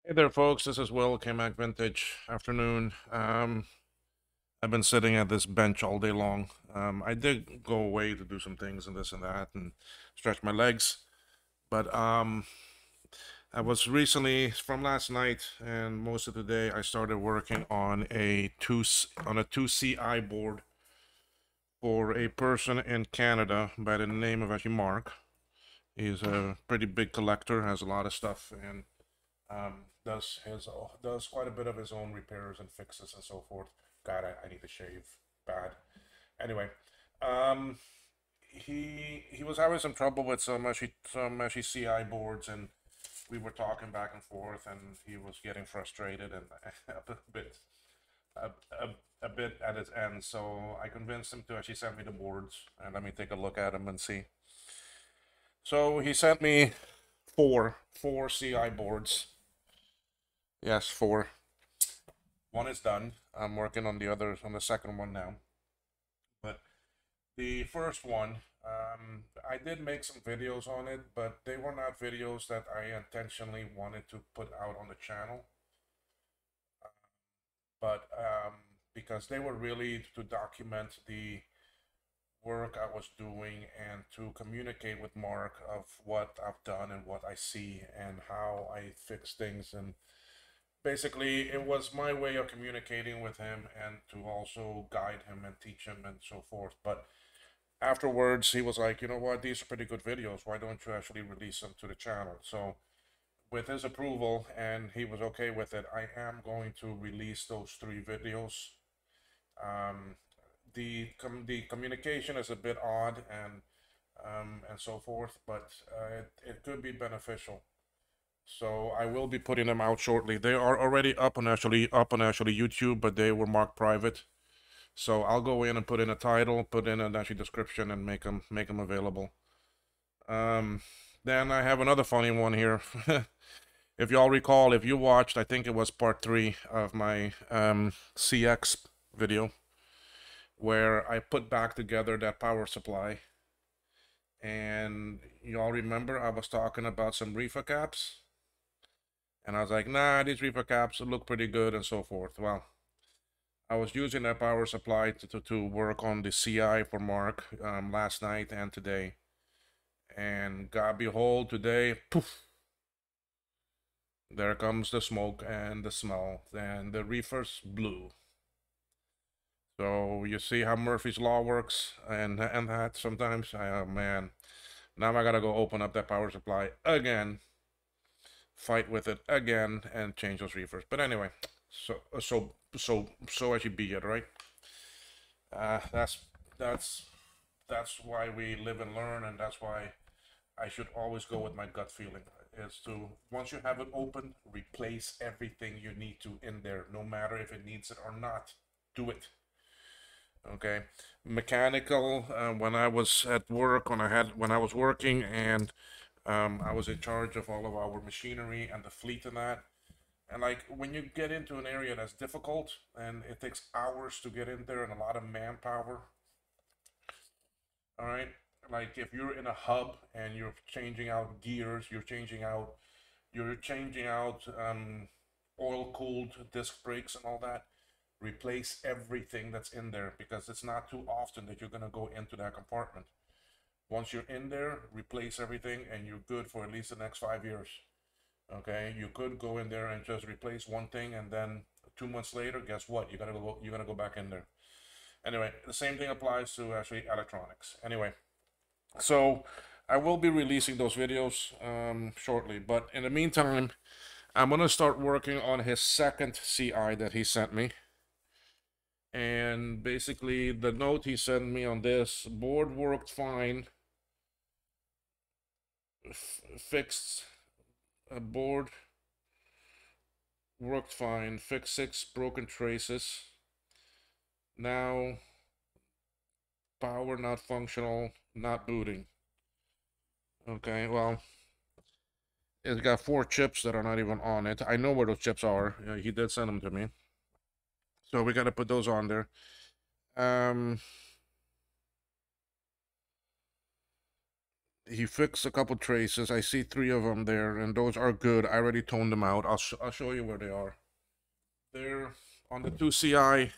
Hey there, folks. This is Will, KMac Vintage. Afternoon. I've been sitting at this bench all day long. I did go away to do some things and this and that and stretch my legs, but I was recently from last night and most of the day I started working on a 2CI board for a person in Canada by the name of actually Mark. He's a pretty big collector, has a lot of stuff, and does quite a bit of his own repairs and fixes and so forth. God, I need to shave bad. Anyway, um, he was having some trouble with some CI boards, and we were talking back and forth, and he was getting frustrated and a bit a, a, a bit at his end. So I convinced him to actually send me the boards and let me take a look at them and see. So he sent me four CI boards. Yes, four. One is done. I'm working on the second one now. But the first one, I did make some videos on it, but they were not videos that I intentionally wanted to put out on the channel. But because they were really to document the work I was doing and to communicate with Mark of what I've done and what I see and how I fix things, and basically it was my way of communicating with him and to also guide him and teach him and so forth. But afterwards he was like, you know what, these are pretty good videos, why don't you actually release them to the channel? So with his approval, and he was okay with it, I am going to release those three videos. um, the communication is a bit odd and so forth, but it could be beneficial. So I will be putting them out shortly. They are already up on actually YouTube, but they were marked private. So I'll go in and put in a title, put in an actually description, and make them available. Um, then I have another funny one here. If y'all recall, if you watched, I think it was part 3 of my CX video, where I put back together that power supply. And y'all remember I was talking about some reefer caps? And I was like, nah, these reefer caps look pretty good and so forth. Well, I was using that power supply to work on the CI for Mark last night and today. And God behold, today, poof, there comes the smoke and the smell, and the reefer's blue. So you see how Murphy's Law works, and that sometimes, oh man, now I gotta go open up that power supply again, fight with it again, and change those reefers. But anyway, so actually be it, right? Uh, that's that's that's why we live and learn, and that's why I should always go with my gut feeling. Is to, once you have it open, replace everything you need to in there, no matter if it needs it or not. Do it. Okay. Mechanical. When I was at work, when I was working, and I was in charge of all of our machinery and the fleet and that. And like when you get into an area that's difficult and it takes hours to get in there and a lot of manpower, all right? Like if you're in a hub and you're changing out gears, you're changing out oil-cooled disc brakes and all that. Replace everything that's in there, because it's not too often that you're gonna go into that compartment. Once you're in there, replace everything, and you're good for at least the next 5 years. Okay, you could go in there and just replace one thing, and then 2 months later, guess what? You're gonna go back in there. Anyway, the same thing applies to actually electronics. Anyway, so I will be releasing those videos shortly, but in the meantime, I'm gonna start working on his second CI that he sent me. And basically, the note he sent me on this board worked fine. Fixed a board worked fine. Fixed 6 broken traces. Now, power not functional, not booting. Okay, well, it's got 4 chips that are not even on it. I know where those chips are. He did send them to me. So we got to put those on there. Um, he fixed a couple traces. I see 3 of them there, and those are good. I already toned them out. I'll show you where they are. They're on the 2CI.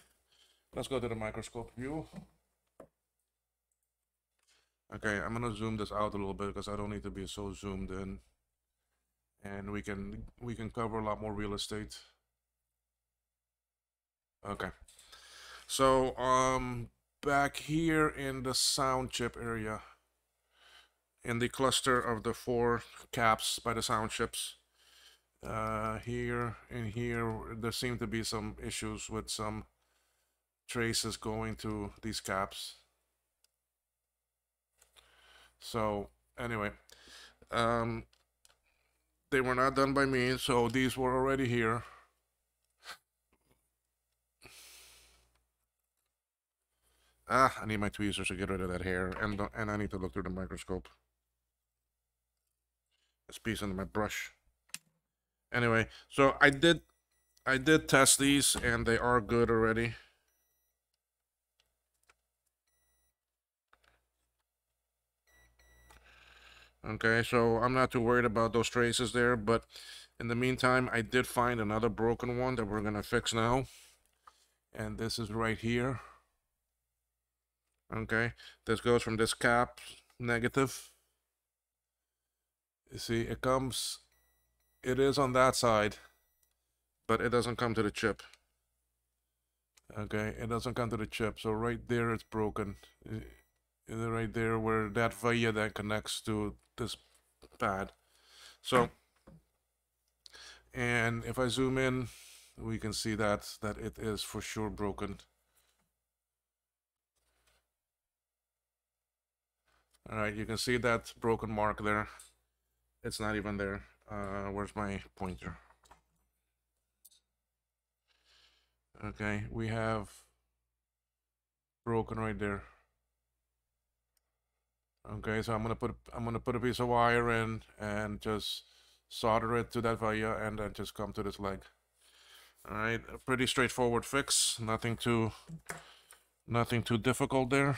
Let's go to the microscope view. Okay, I'm gonna zoom this out a little bit because I don't need to be so zoomed in, and we can cover a lot more real estate. Okay, so back here in the sound chip area, in the cluster of the 4 caps by the sound chips, here and here there seem to be some issues with some traces going to these caps. So anyway, um, they were not done by me, so these were already here. I need my tweezers to get rid of that hair, and I need to look through the microscope. This piece under my brush. Anyway, so I did test these, and they are good already. Okay, so I'm not too worried about those traces there, but in the meantime, I did find another broken one that we're gonna fix now. And this is right here. Okay, this goes from this cap, negative. You see, it is on that side, but it doesn't come to the chip. Okay, it doesn't come to the chip, so right there it's broken. Right there where that via that connects to this pad. So, and if I zoom in, we can see that it is for sure broken. All right, you can see that broken mark there. It's not even there. Where's my pointer? Okay, we have broken right there. Okay, so I'm gonna put a piece of wire in and just solder it to that via, and then just come to this leg. All right, a pretty straightforward fix. Nothing too difficult there.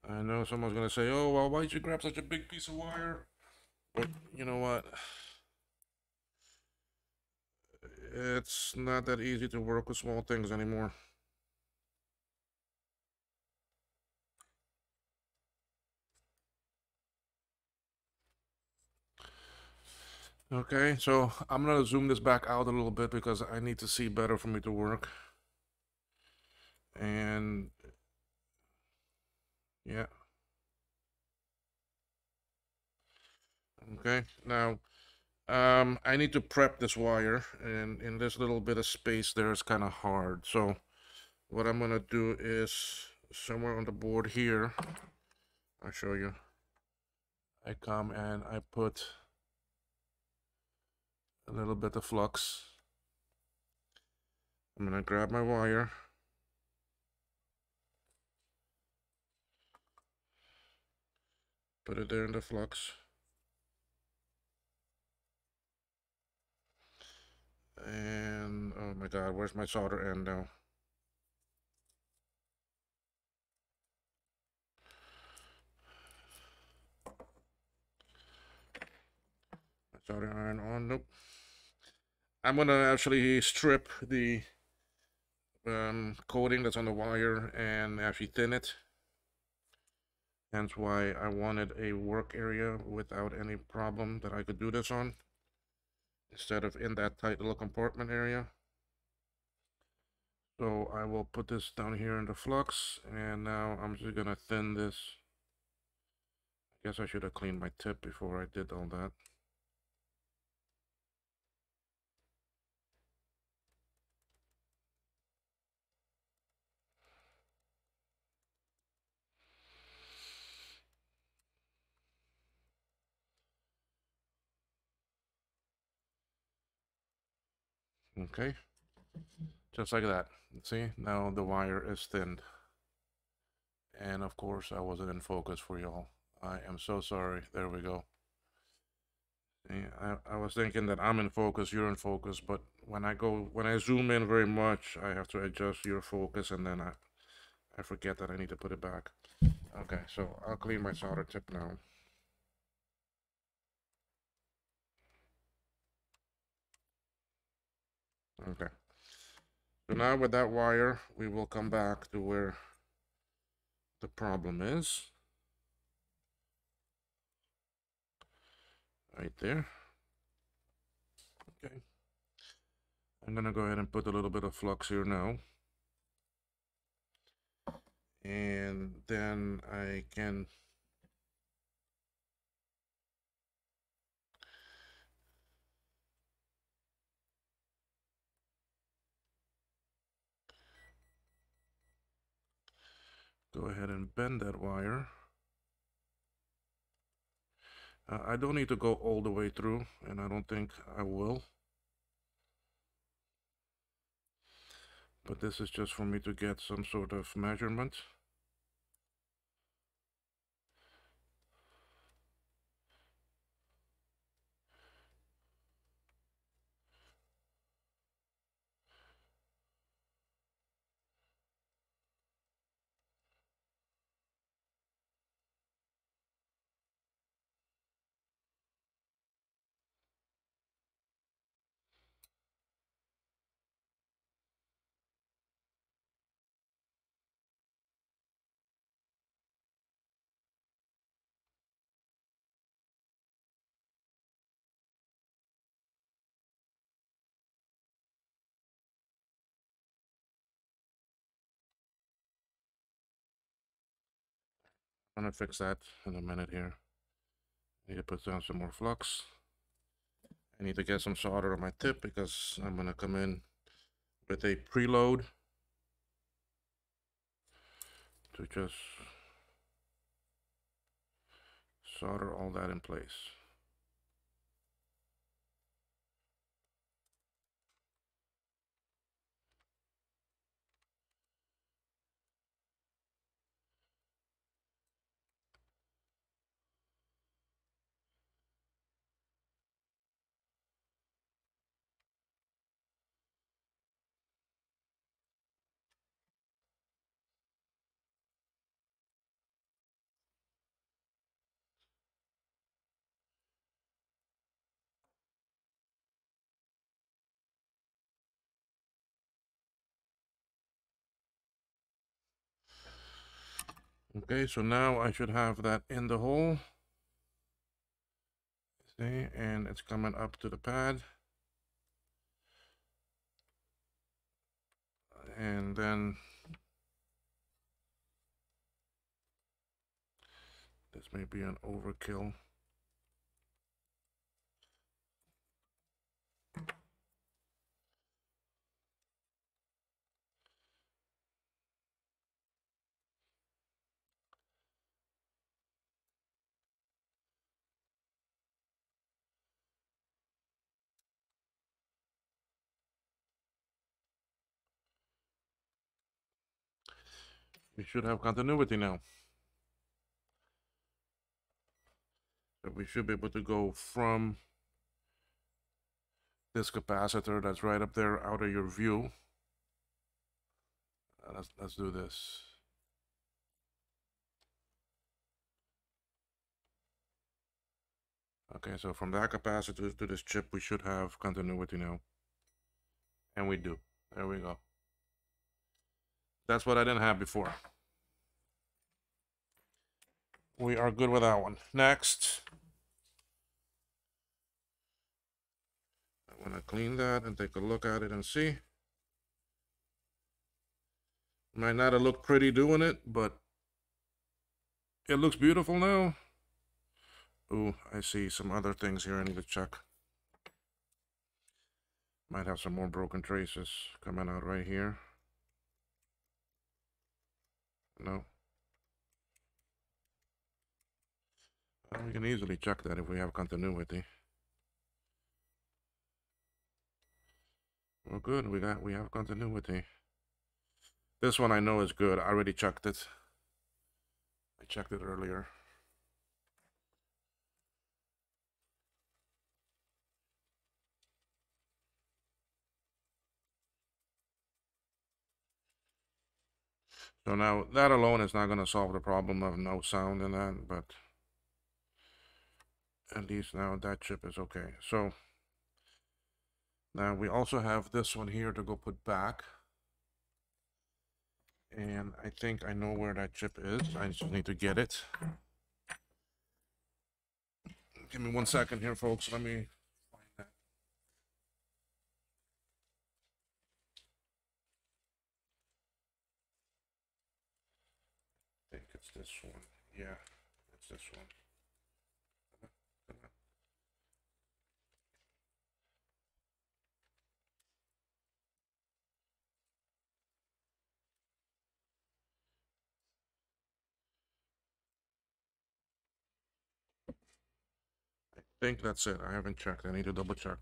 I know someone's gonna say, "Oh, well, why'd you grab such a big piece of wire?" But you know what? It's not that easy to work with small things anymore. Okay, so I'm gonna zoom this back out a little bit because I need to see better for me to work. And yeah. Okay, now I need to prep this wire, and in this little bit of space there is kind of hard. So what I'm gonna do is somewhere on the board here, I'll show you. I come and I put a little bit of flux. I'm gonna grab my wire, put it there in the flux, and oh my god, where's my solder end now? Solder iron on, nope. I'm gonna actually strip the coating that's on the wire and actually thin it. Hence why I wanted a work area without any problem that I could do this on, instead of in that tight little compartment area. So I will put this down here in the flux, and now I'm just gonna thin this. I guess I should have cleaned my tip before I did all that. Okay, just like that. See, now the wire is thinned. And of course I wasn't in focus for y'all. I am so sorry. There we go. I was thinking that I'm in focus, you're in focus, but when I zoom in very much, I have to adjust your focus, and then I forget that I need to put it back. Okay, so I'll clean my solder tip now. Okay. So now with that wire, we will come back to where the problem is. Right there. Okay. I'm gonna go ahead and put a little bit of flux here now. And then I can go ahead and bend that wire. I don't need to go all the way through, and I don't think I will. But this is just for me to get some sort of measurement. I'm gonna fix that in a minute here. Need to put down some more flux. I need to get some solder on my tip because I'm gonna come in with a preload to just solder all that in place. Okay, so now I should have that in the hole. See, and it's coming up to the pad. And then this may be an overkill. We should have continuity now. So we should be able to go from this capacitor that's right up there out of your view. Let's do this. Okay, so from that capacitor to this chip, we should have continuity now. And we do. There we go. That's what I didn't have before. We are good with that one. Next, I want to clean that and take a look at it and see. Might not have looked pretty doing it, but it looks beautiful now. Ooh, I see some other things here I need to check. Might have some more broken traces coming out right here. No. We can easily check that if we have continuity. Well, good. We have continuity. This one I know is good. I already checked it. I checked it earlier. So now that alone is not going to solve the problem of no sound in that, but at least now that chip is okay. So now we also have this one here to go put back. And I think I know where that chip is. I just need to get it. Give me 1 second here, folks. Let me find that. I think it's this one. Yeah, it's this one. I think that's it. I haven't checked. I need to double check.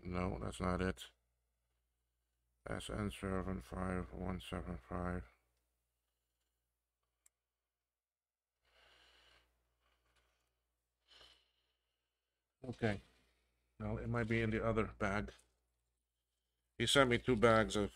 No, that's not it. SN75175. Okay. No, it might be in the other bag. He sent me 2 bags of.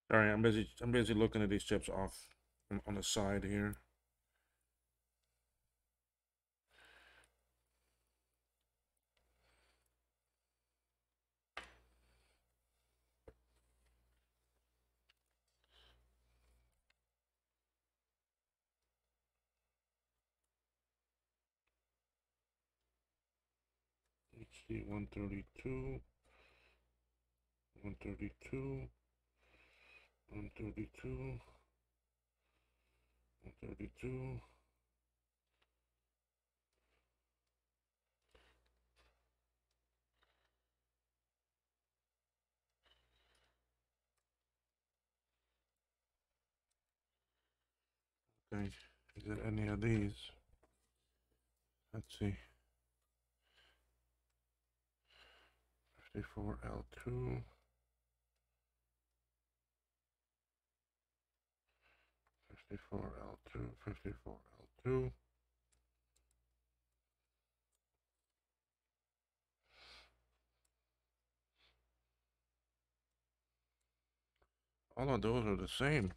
Sorry, I'm busy. I'm busy looking at these chips off on the side here. HD 132, 132, 132, 132. Okay, is it any of these? Let's see. 54L2. 54L2, 54L2. All of those are the same.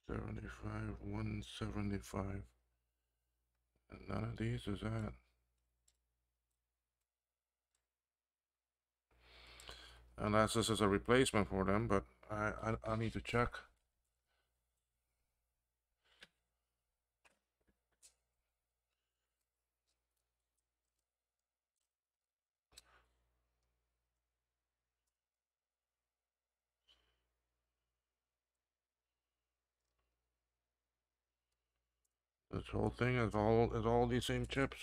$75, $175. And none of these is that. Unless this is a replacement for them, but I need to check. This whole thing is all these same chips.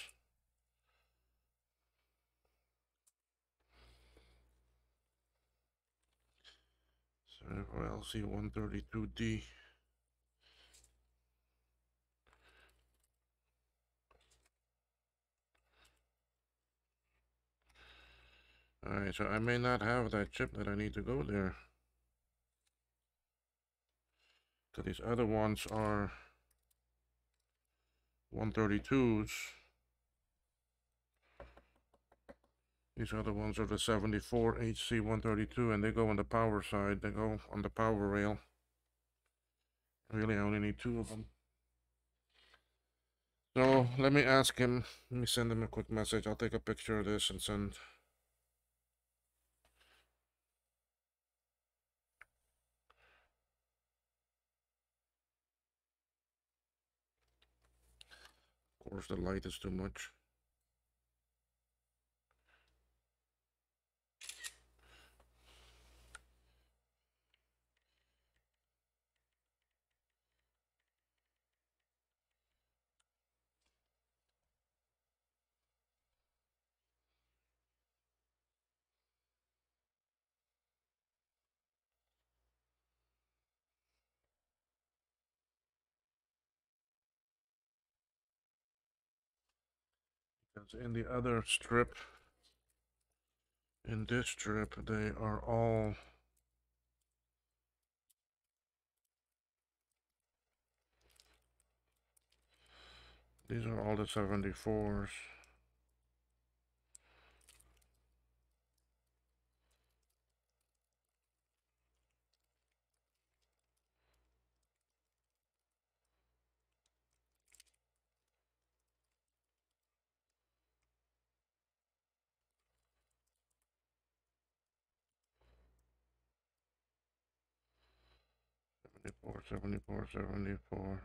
For LC 132D. Alright, so I may not have that chip that I need to go there. So these other ones are 132s. These other ones are the 74 HC 132, and they go on the power side. They go on the power rail. Really, I only need 2 of them. So let me ask him. Let me send him a quick message. I'll take a picture of this and send. course, the light is too much. Because in the other strip, in this strip, they are all these are all the 74s. Seventy-four, 74, 74.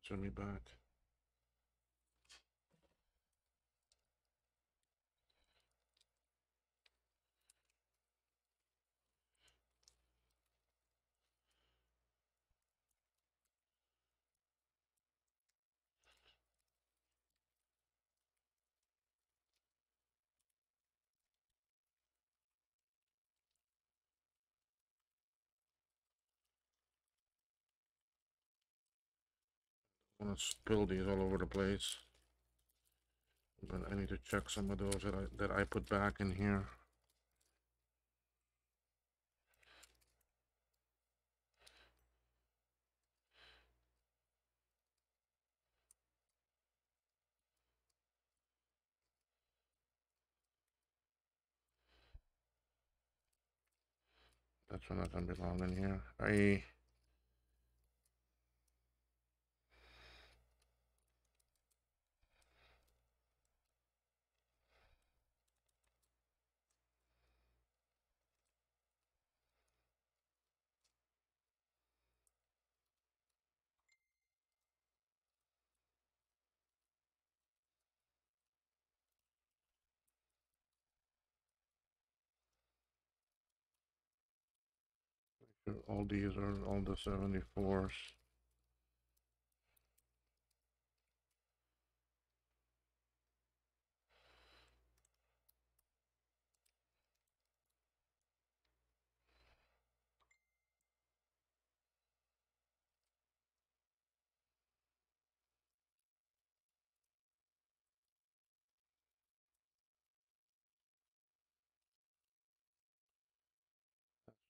Send me back. I want to spill these all over the place. But I need to check some of those that I put back in here. That's one that doesn't belong in here. All these are all the 74s.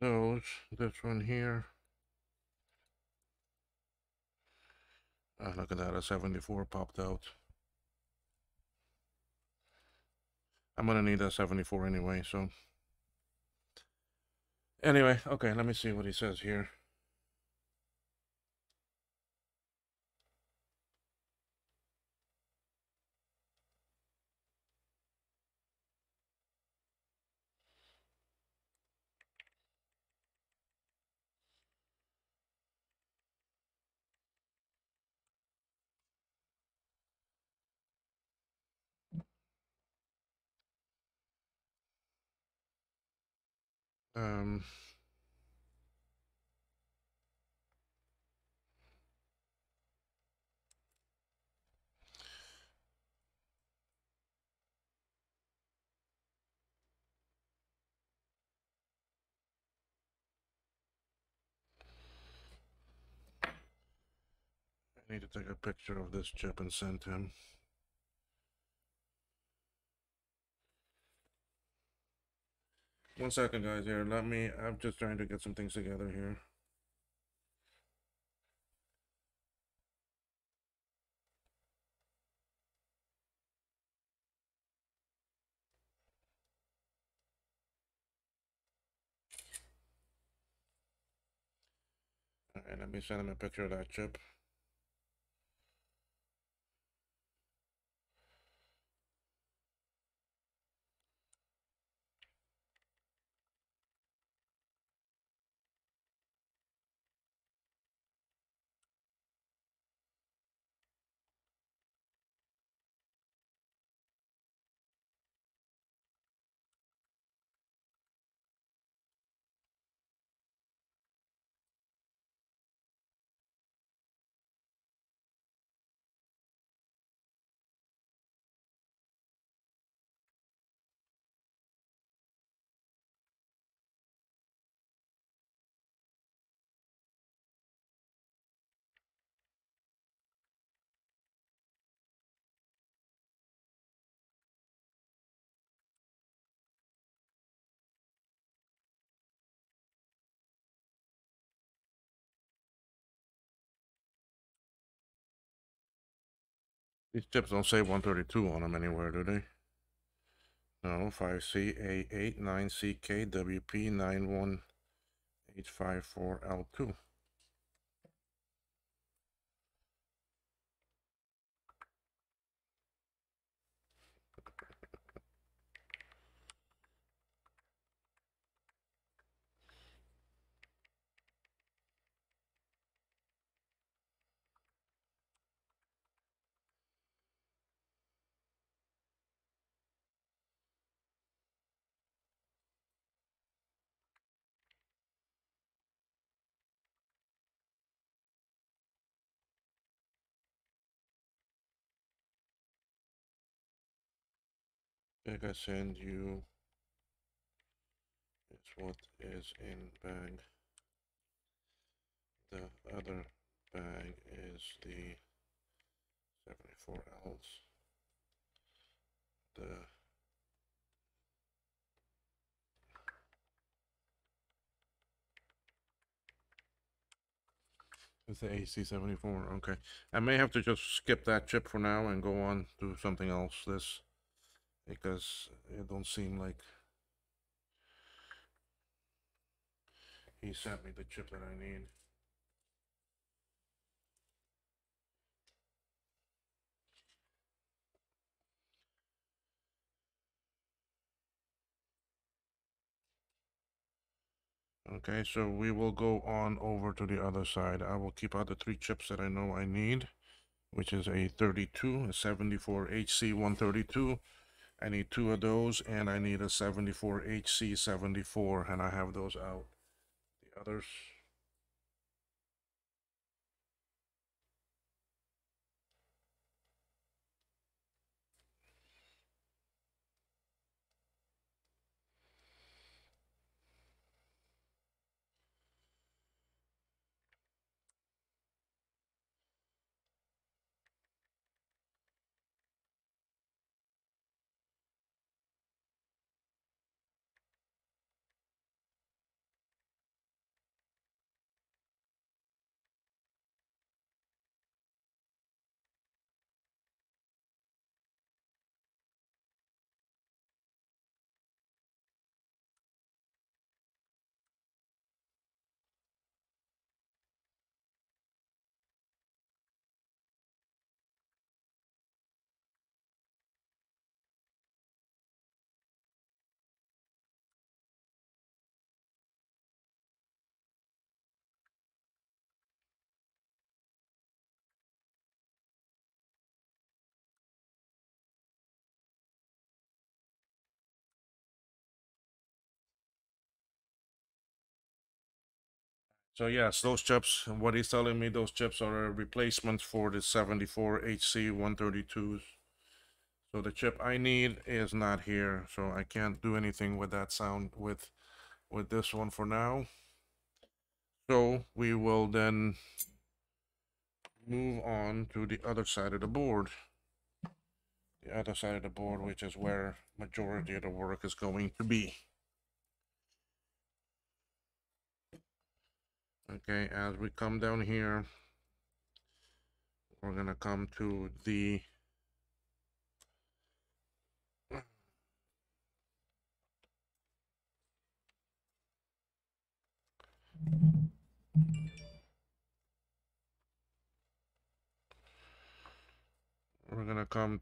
Those, this one here. Look at that, a 74 popped out. I'm gonna need a 74 anyway, so. Anyway, okay, let me see what he says here. Um, I need to take a picture of this chip and send him. One second, guys, here. I'm just trying to get some things together here. Alright, let me send him a picture of that chip. These chips don't say 132 on them anywhere, do they? No, 5C A8 9CK WP 91854L2. I gotta send you is what is in bag. The other bag is the 74 ounce. The It's the AC74. Okay. I may have to just skip that chip for now and go on to something else. This because it don't seem like he sent me the chip that I need. Okay, so we will go on over to the other side. I will keep out the 3 chips that I know I need, which is a 32, a 74 HC 132. I need 2 of those, and I need a 74 HC 74, and I have those out. The others. So yes, those chips, what he's telling me, those chips are a replacement for the 74 HC 132s. So the chip I need is not here, so I can't do anything with that sound with this one for now. So we will then move on to the other side of the board. The other side of the board, which is where majority of the work is going to be. Okay, as we come down here, we're gonna come to the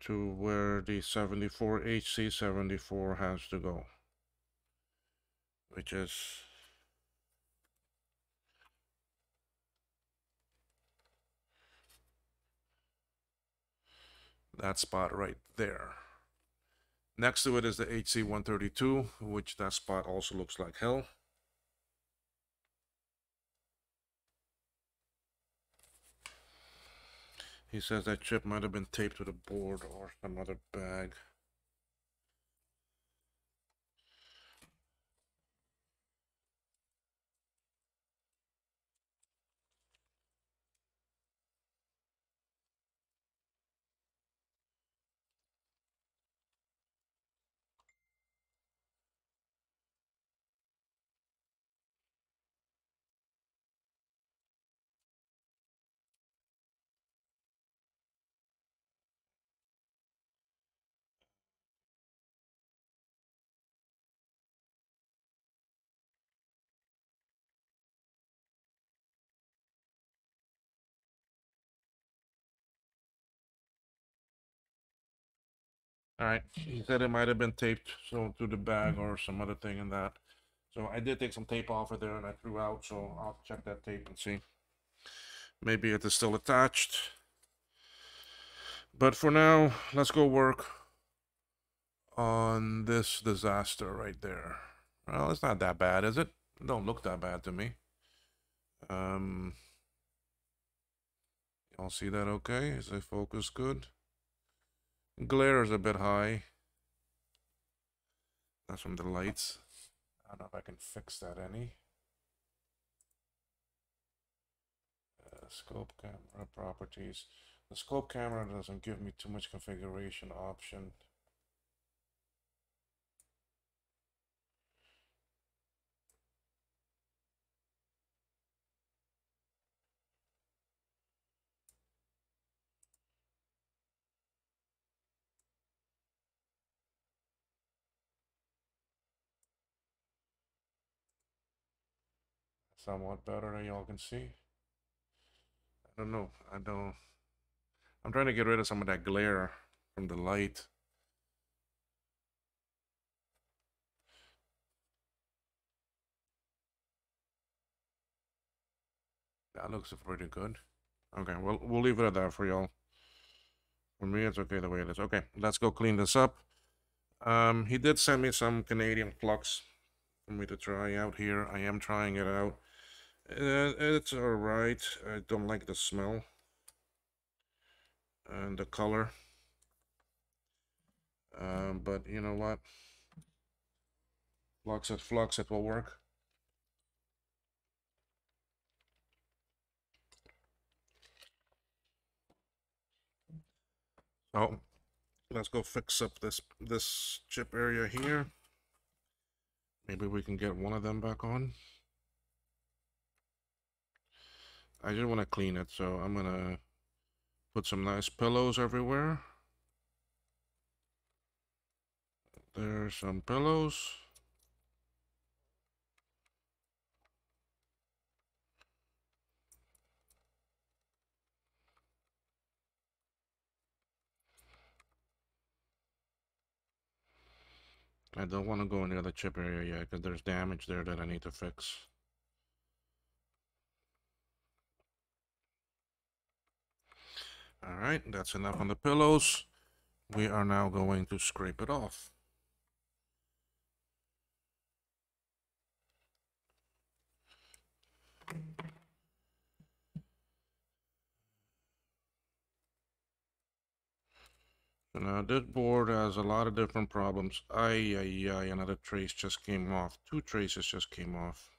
where the 74 HC74 has to go, which is that spot right there. Next to it is the HC132, which that spot also looks like hell. He says that chip might have been taped to the board or some other bag. All right. He said it might have been taped so to the bag or some other thing in that. So I did take some tape off of there and I threw out. So I'll check that tape and see. Maybe it is still attached. But for now, let's go work on this disaster right there. Well, it's not that bad, is it? It don't look that bad to me. Um, y'all see that okay? Is the focus good? Glare is a bit high. That's from the lights. I don't know if I can fix that any. Scope camera properties. The scope camera doesn't give me too much configuration option. Somewhat better than y'all can see. I don't know. I'm trying to get rid of some of that glare from the light. That looks pretty good. Okay, we'll leave it at that for y'all. For me, it's okay the way it is. Okay, let's go clean this up. He did send me some Canadian flux for me to try out here. I am trying it out. It's alright. I don't like the smell and the color. But you know what? Flux, it will work. So let's go fix up this chip area here. Maybe we can get one of them back on. I just want to clean it, so I'm gonna put some nice pillows everywhere. There's some pillows. I don't want to go near the chip area yet because there's damage there that I need to fix. All right, that's enough on the pillows. We are now going to scrape it off. So now this board has a lot of different problems. Another trace just came off. Two traces just came off.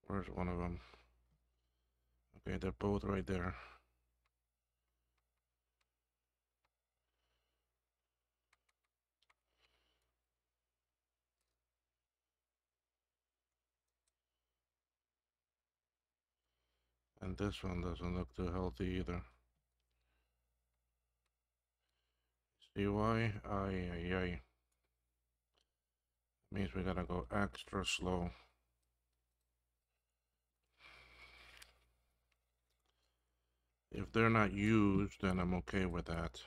Where's one of them? Okay, they're both right there. And this one doesn't look too healthy either. See why? Means we gotta go extra slow. If they're not used, then I'm okay with that.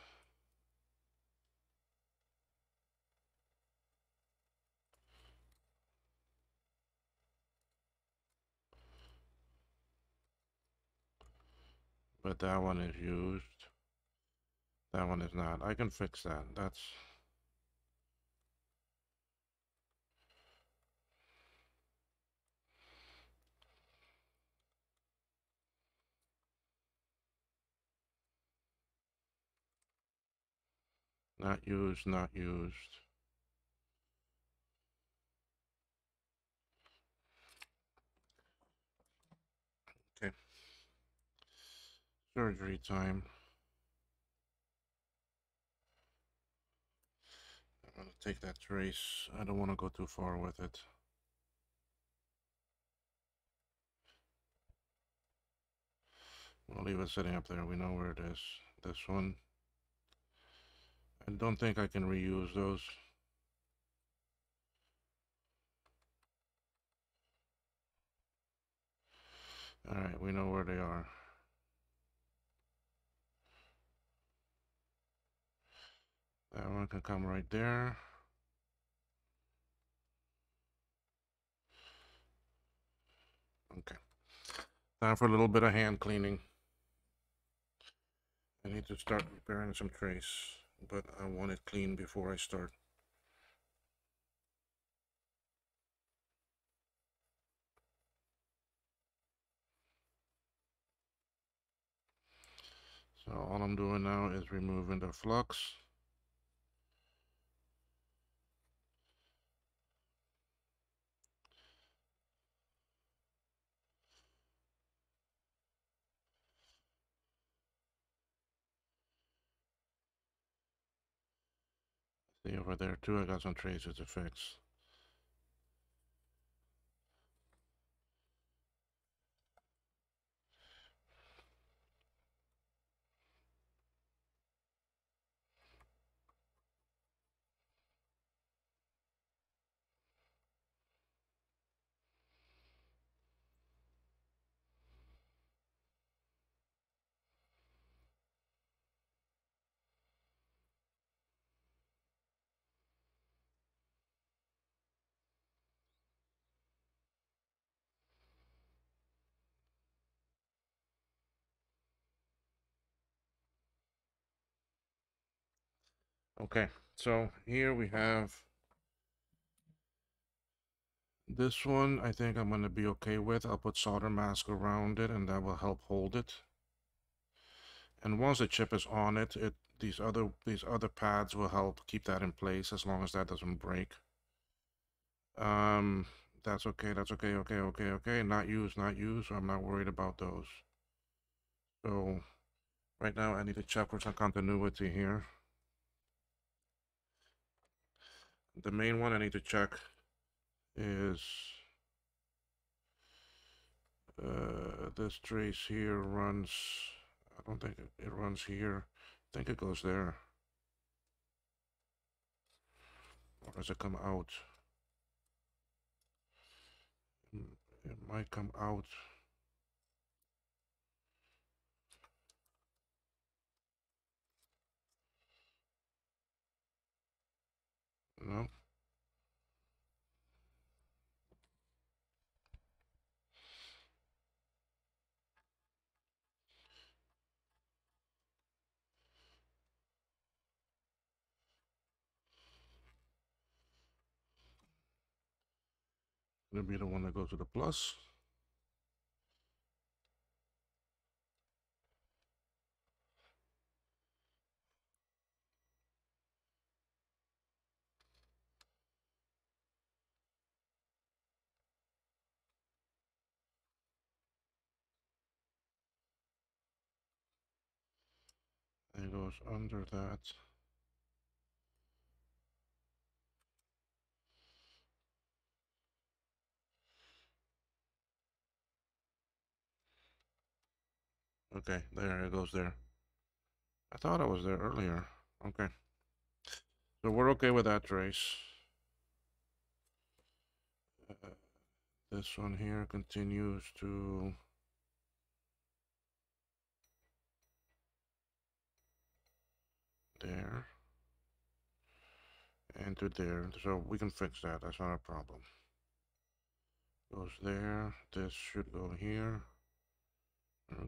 But that one is used. That one is not. I can fix that. That's... Not used, not used. Okay. Surgery time. I'm gonna take that trace. I don't want to go too far with it. We'll leave it sitting up there. We know where it is. This one. I don't think I can reuse those. Alright, we know where they are. That one can come right there. Okay. Time for a little bit of hand cleaning. I need to start preparing some trays, but I want it clean before I start. So all I'm doing now is removing the flux. See over there too, I got some traces to fix. Okay, so here we have this one. I think I'm gonna be okay with. I'll put solder mask around it and that will help hold it. And once the chip is on it, these other pads will help keep that in place as long as that doesn't break. That's okay, okay. Not used, so I'm not worried about those. So right now I need to check for some continuity here. The main one I need to check is this trace here runs, I don't think it runs here. I think it goes there. Or does it come out? It might come out. No. It'll be the one that goes to the plus. It goes under that. Okay, there it goes there. I thought I was there earlier. Okay. So we're okay with that trace. This one here continues to there and to there. So we can fix that. That's not a problem. Goes there. This should go here.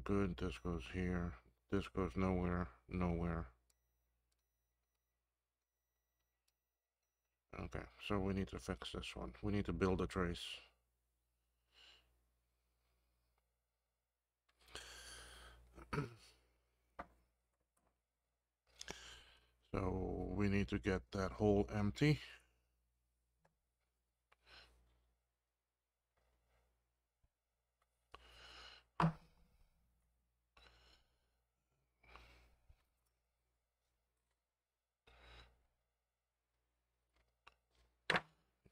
Good. This goes here. This goes nowhere. Nowhere. Okay. So we need to fix this one. We need to build a trace. So we need to get that hole empty.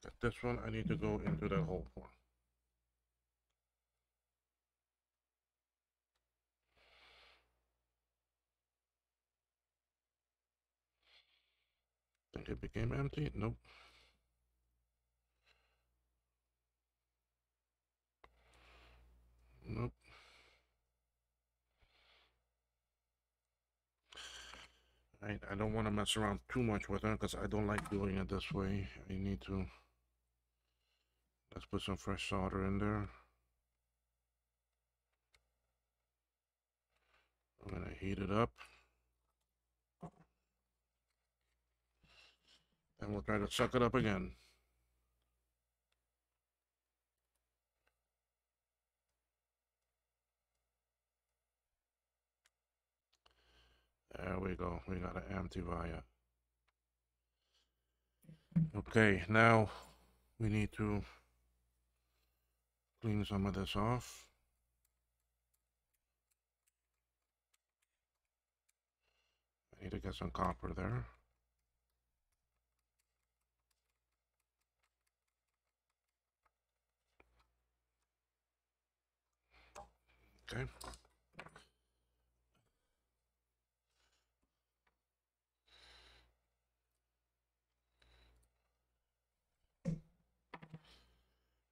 Get this one, I need to go into that hole for. it became empty. Nope. Nope. I don't want to mess around too much with it because I don't like doing it this way. I need to, let's put some fresh solder in there. I'm gonna heat it up. And we'll try to suck it up again. There we go. We got an empty via. Okay, now we need to clean some of this off. I need to get some copper there. Okay.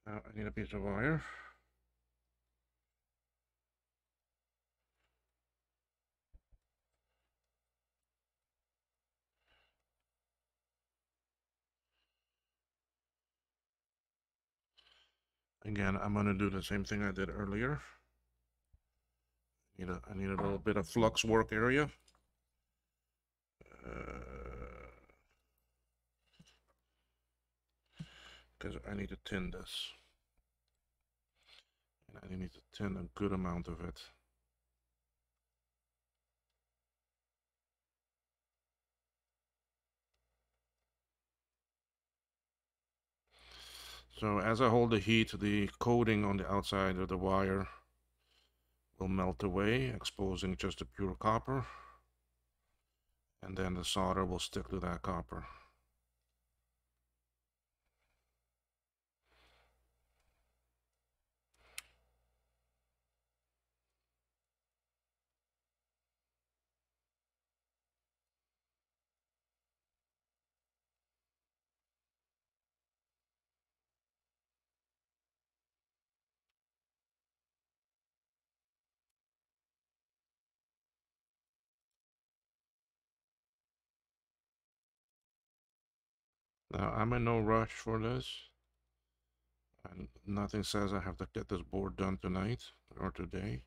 Now I need a piece of wire. Again, I'm gonna do the same thing I did earlier. I need a little bit of flux work area. Because I need to tin this. And I need to tin a good amount of it. So as I hold the heat, the coating on the outside of the wire will melt away, exposing just the pure copper. And then the solder will stick to that copper. Now, I'm in no rush for this. And nothing says I have to get this board done tonight or today.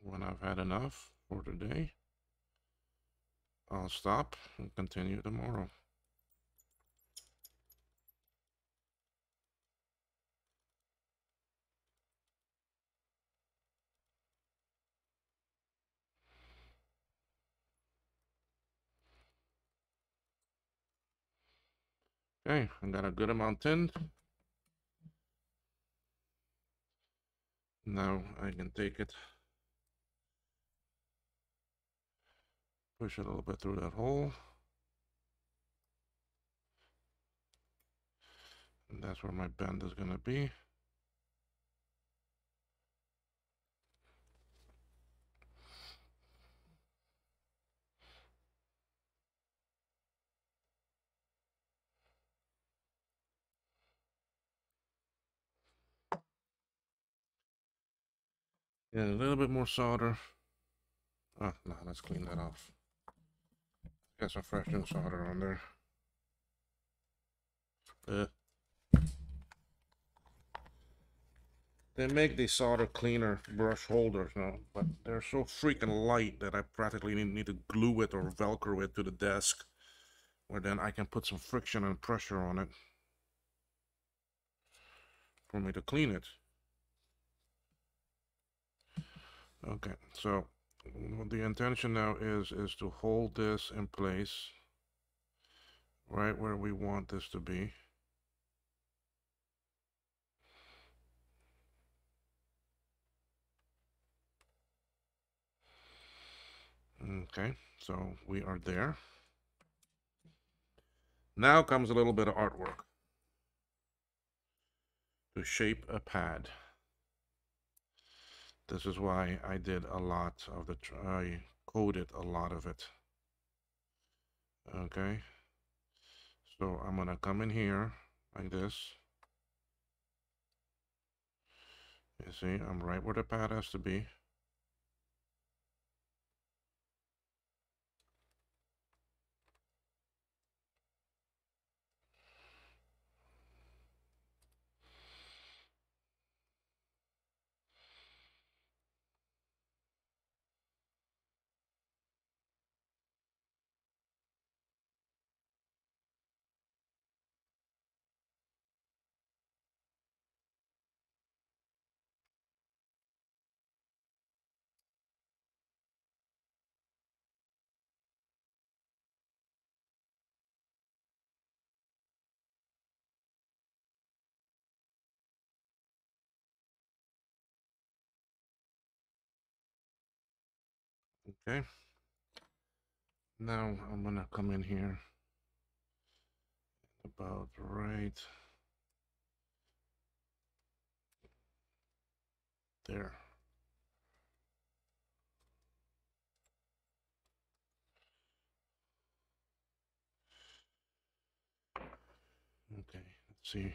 When I've had enough for today, I'll stop and continue tomorrow. Okay, I got a good amount tinned. Now I can take it, push it a little bit through that hole. And that's where my bend is going to be. Yeah, a little bit more solder. Oh, no, let's clean that off. Get some fresh new solder on there. They make these solder cleaner brush holders now, but they're so freaking light that I practically need to glue it or Velcro it to the desk, where then I can put some friction and pressure on it for me to clean it. Okay, so the intention now is to hold this in place right where we want this to be. Okay, so we are there. Now comes a little bit of artwork to shape a pad. This is why I did a lot of the, I coded a lot of it. Okay. So I'm gonna come in here like this. You see, I'm right where the pad has to be. Okay. Now I'm gonna come in here about right there. Okay, let's see.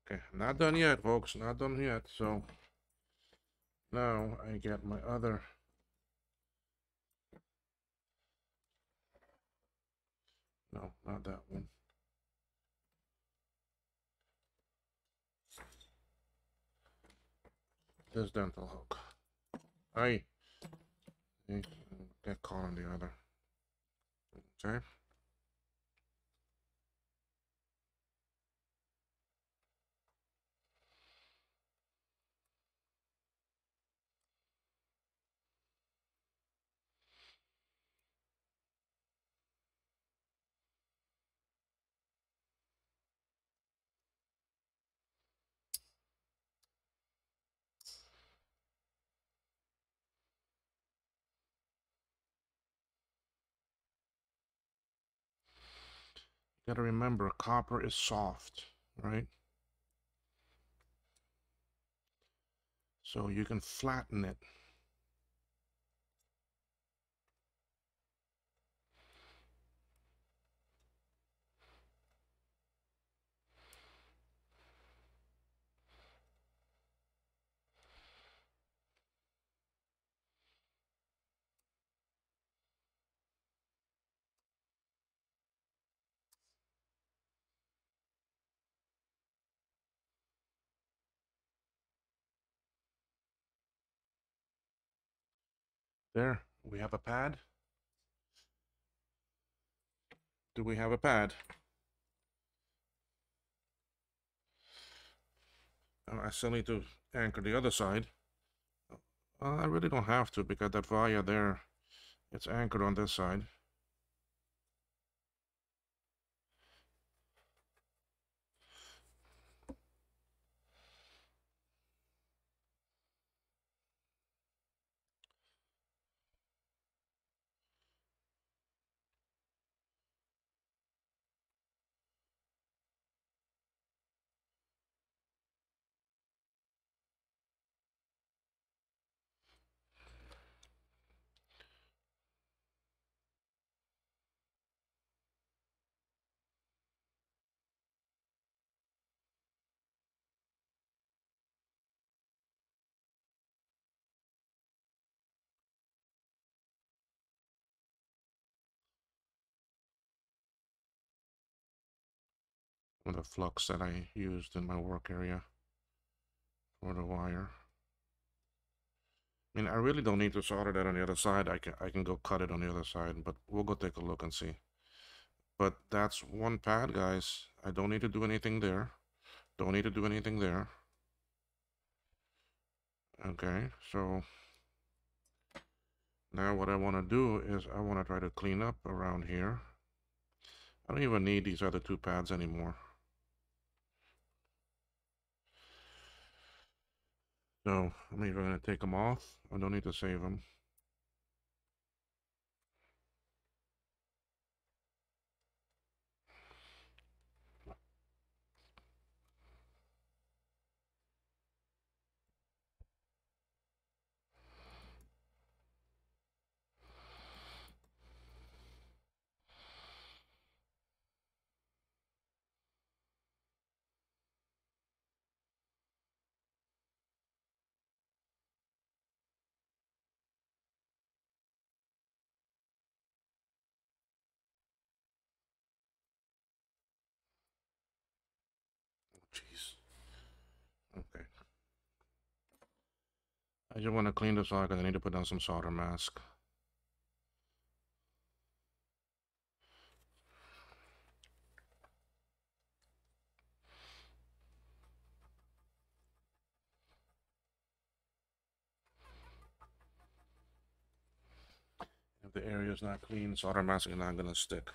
Okay, not done yet, folks. Not done yet. So now I get my other. No, not that one. This dental hook. I get caught on the other. Okay. You gotta remember, copper is soft, right? So you can flatten it. There, we have a pad. Do we have a pad? I still need to anchor the other side. I really don't have to because that via there, it's anchored on this side. With the flux that I used in my work area for the wire. I mean, I really don't need to solder that on the other side. I can go cut it on the other side, but we'll go take a look and see. But that's one pad, guys. I don't need to do anything there. Don't need to do anything there. Okay, so Now what I want to do is I want to try to clean up around here. I don't even need these other two pads anymore. So I'm either going to take them off. I don't need to save them. Jeez. Okay. I just want to clean this off because I need to put down some solder mask. If the area is not clean, solder mask is not going to stick.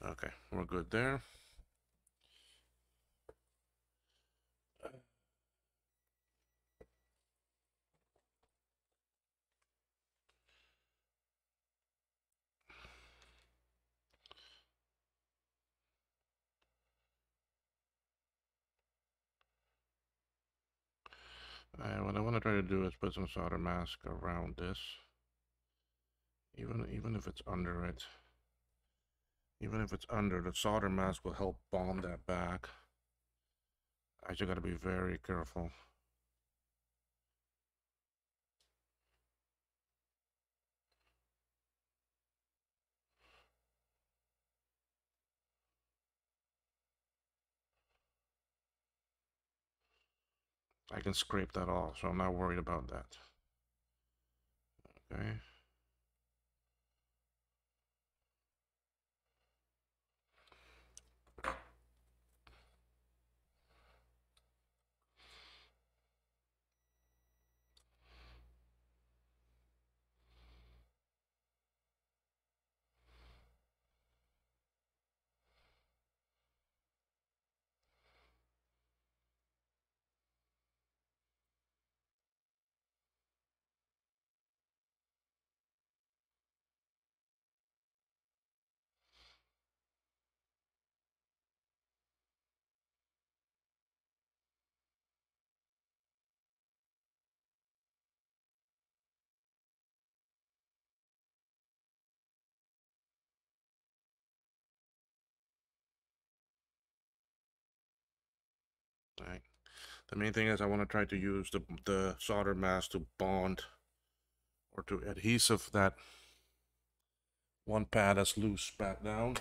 Okay, we're good there. What I want to try to do is put some solder mask around this, even if it's under it. Even if it's under, the solder mask will help bond that back. I just got to be very careful. I can scrape that off, so I'm not worried about that. Okay. All right. The main thing is I want to try to use the solder mask to bond or to adhesive that one pad that's loose back down.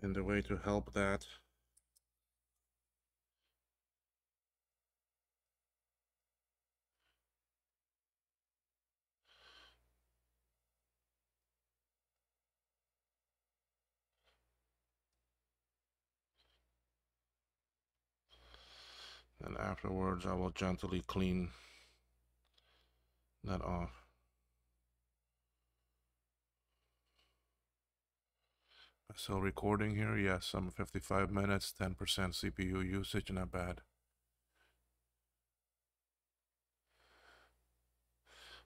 And the way to help that and afterwards I will gently clean that off. Still recording here? Yes, I'm 55 minutes, 10% CPU usage, not bad.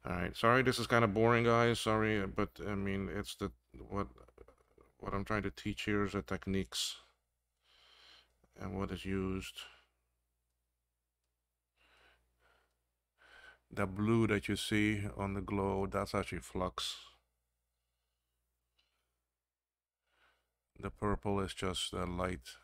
All right, sorry this is kind of boring, guys. Sorry, but I mean it's what what I'm trying to teach here is the techniques and what is used. The blue that you see on the glow, that's actually flux. The purple is just light.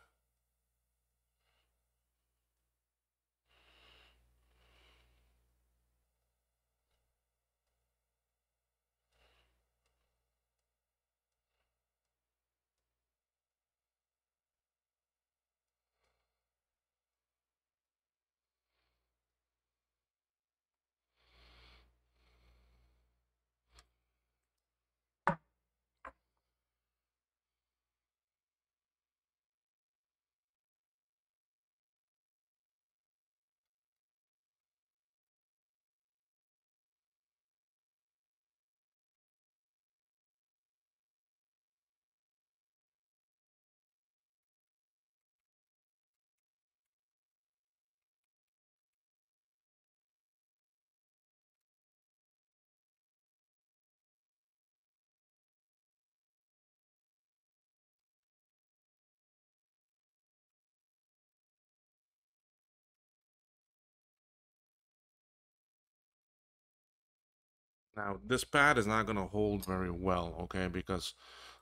Now, this pad is not going to hold very well, okay, because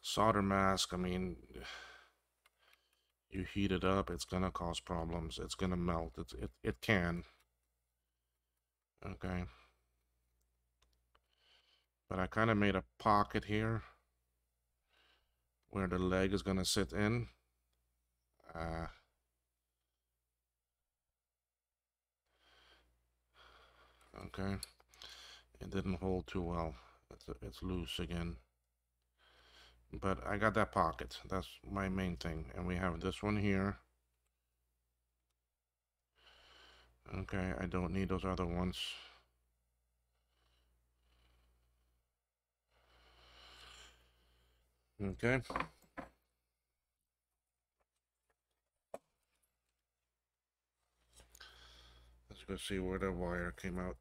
solder mask, I mean, you heat it up, it's going to cause problems. It's going to melt. It can, okay. But I kind of made a pocket here where the leg is going to sit in. Okay. It didn't hold too well. It's loose again. But I got that pocket. That's my main thing. And we have this one here. Okay, I don't need those other ones. Okay. Let's go see where the wire came out.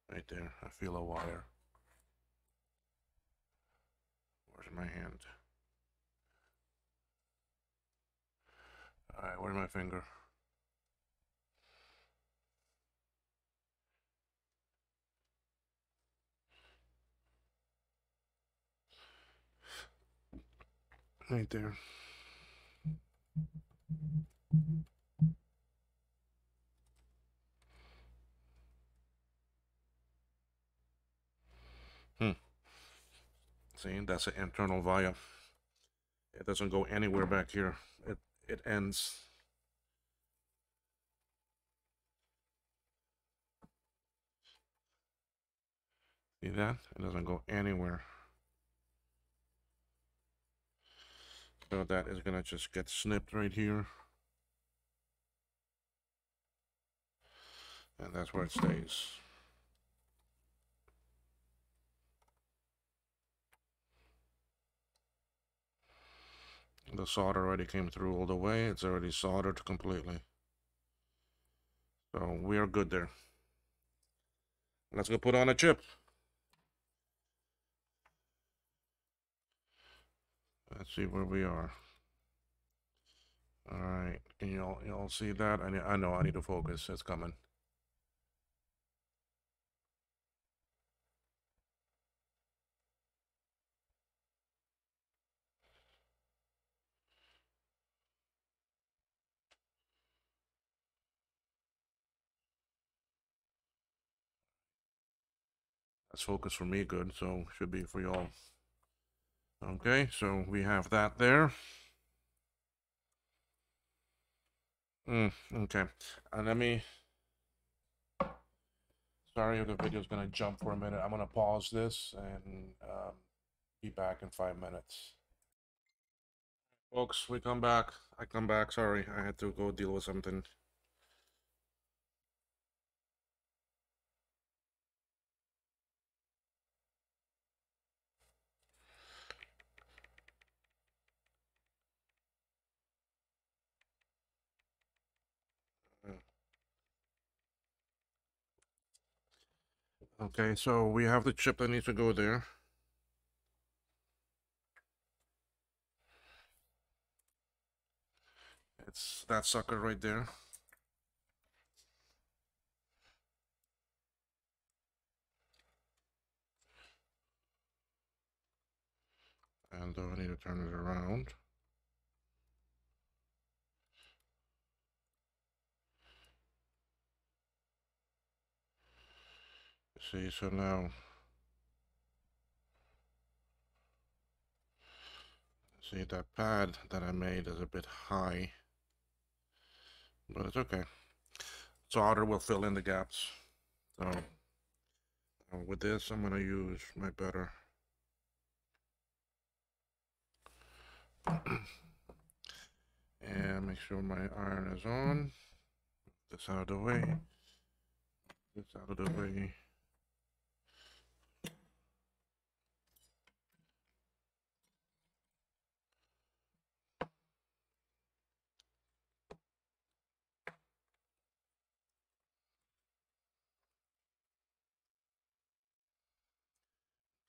Right there. I feel a wire. Where's my hand? Alright, where's my finger? Right there. See, that's an internal via. It doesn't go anywhere back here. It ends. See that? It doesn't go anywhere. So that is gonna just get snipped right here. And that's where it stays. The solder already came through all the way. It's already soldered completely. So we are good there. Let's go put on a chip. Let's see where we are. All right, can you all see that? I know I need to focus. It's coming. That's focus for me, good. So should be for y'all. Okay, so we have that there. Okay, and let me. Sorry if the video is gonna jump for a minute. I'm gonna pause this and be back in 5 minutes. Folks, we come back. I come back. Sorry, I had to go deal with something. Okay, so we have the chip that needs to go there. It's that sucker right there. And I need to turn it around. See, so now, see that pad that I made is a bit high, but it's okay. Solder will fill in the gaps. So with this, I'm gonna use my better. And make sure my iron is on. This out of the way. This out of the way.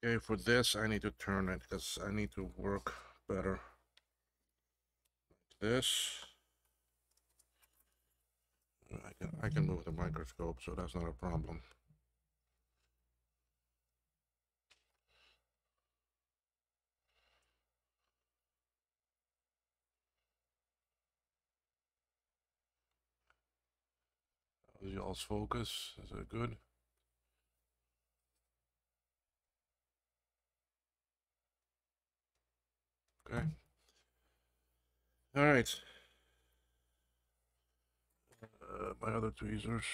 Okay, for this, I need to turn it because I need to work better. Like this. I can I can move the microscope, so that's not a problem. Is y'all's focus? Is it good? Okay. All right. My other tweezers,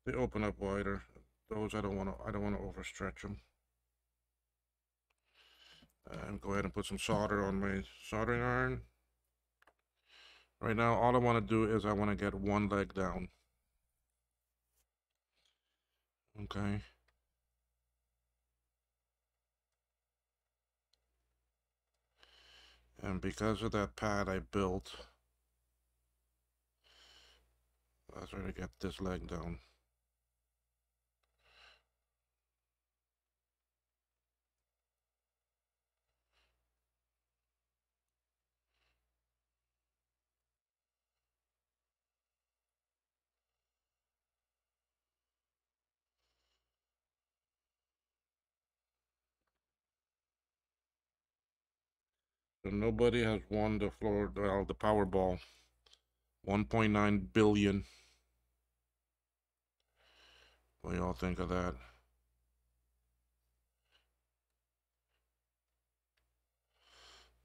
they open up wider. Those I don't want to. I don't want to overstretch them. And go ahead and put some solder on my soldering iron. Right now, all I want to do is I want to get one leg down. Okay. And because of that pad I built, let's try to get this leg down. So nobody has won the floor, well, the Powerball. 1.9 billion. What do y'all think of that?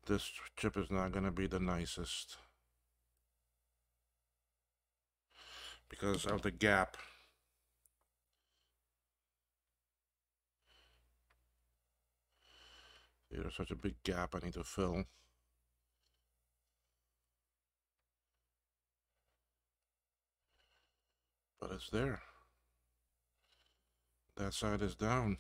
This chip is not going to be the nicest because of the gap. There's such a big gap I need to fill. But it's there. That side is down.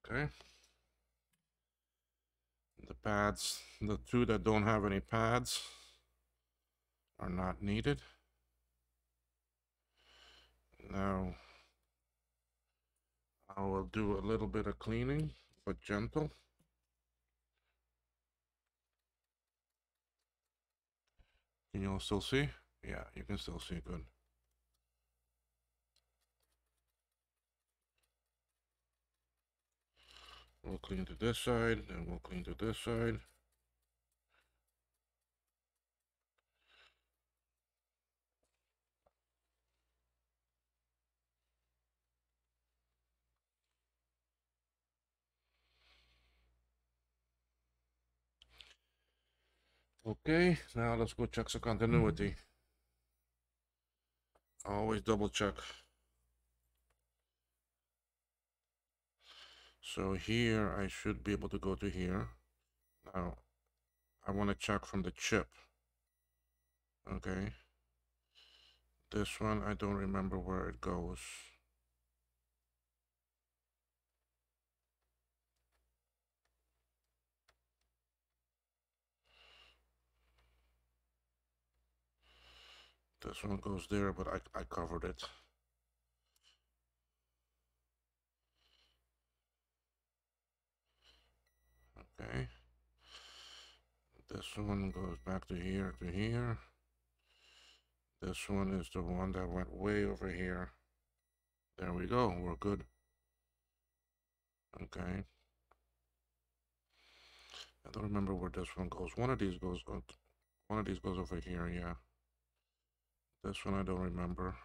Okay. The pads, the two that don't have any pads are not needed. Now, I will do a little bit of cleaning, but gentle. Can you all still see? Yeah, you can still see good. We'll clean to this side, and we'll clean to this side. Okay, now let's go check some continuity. Always double check. So here, I should be able to go to here. Now, I want to check from the chip. Okay. This one, I don't remember where it goes. This one goes there, but I covered it. Okay. This one goes back to here to here. This one is the one that went way over here. There we go. We're good. Okay. I don't remember where this one goes. One of these goes over here, yeah. This one I don't remember.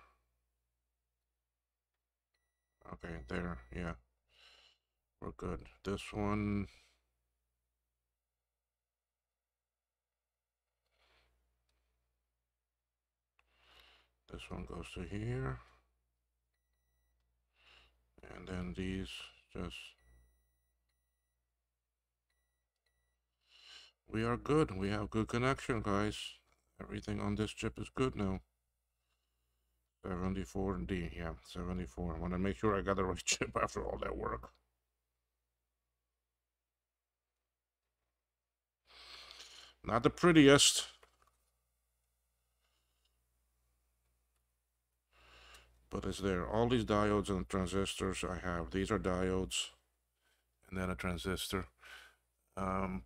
Okay, there, yeah. We're good. This one. This one goes to here. And then these just. We are good. We have good connection, guys. Everything on this chip is good now. 74D, yeah, 74. I want to make sure I got the right chip after all that work. Not the prettiest. But it's there. All these diodes and transistors I have. These are diodes. And then a transistor.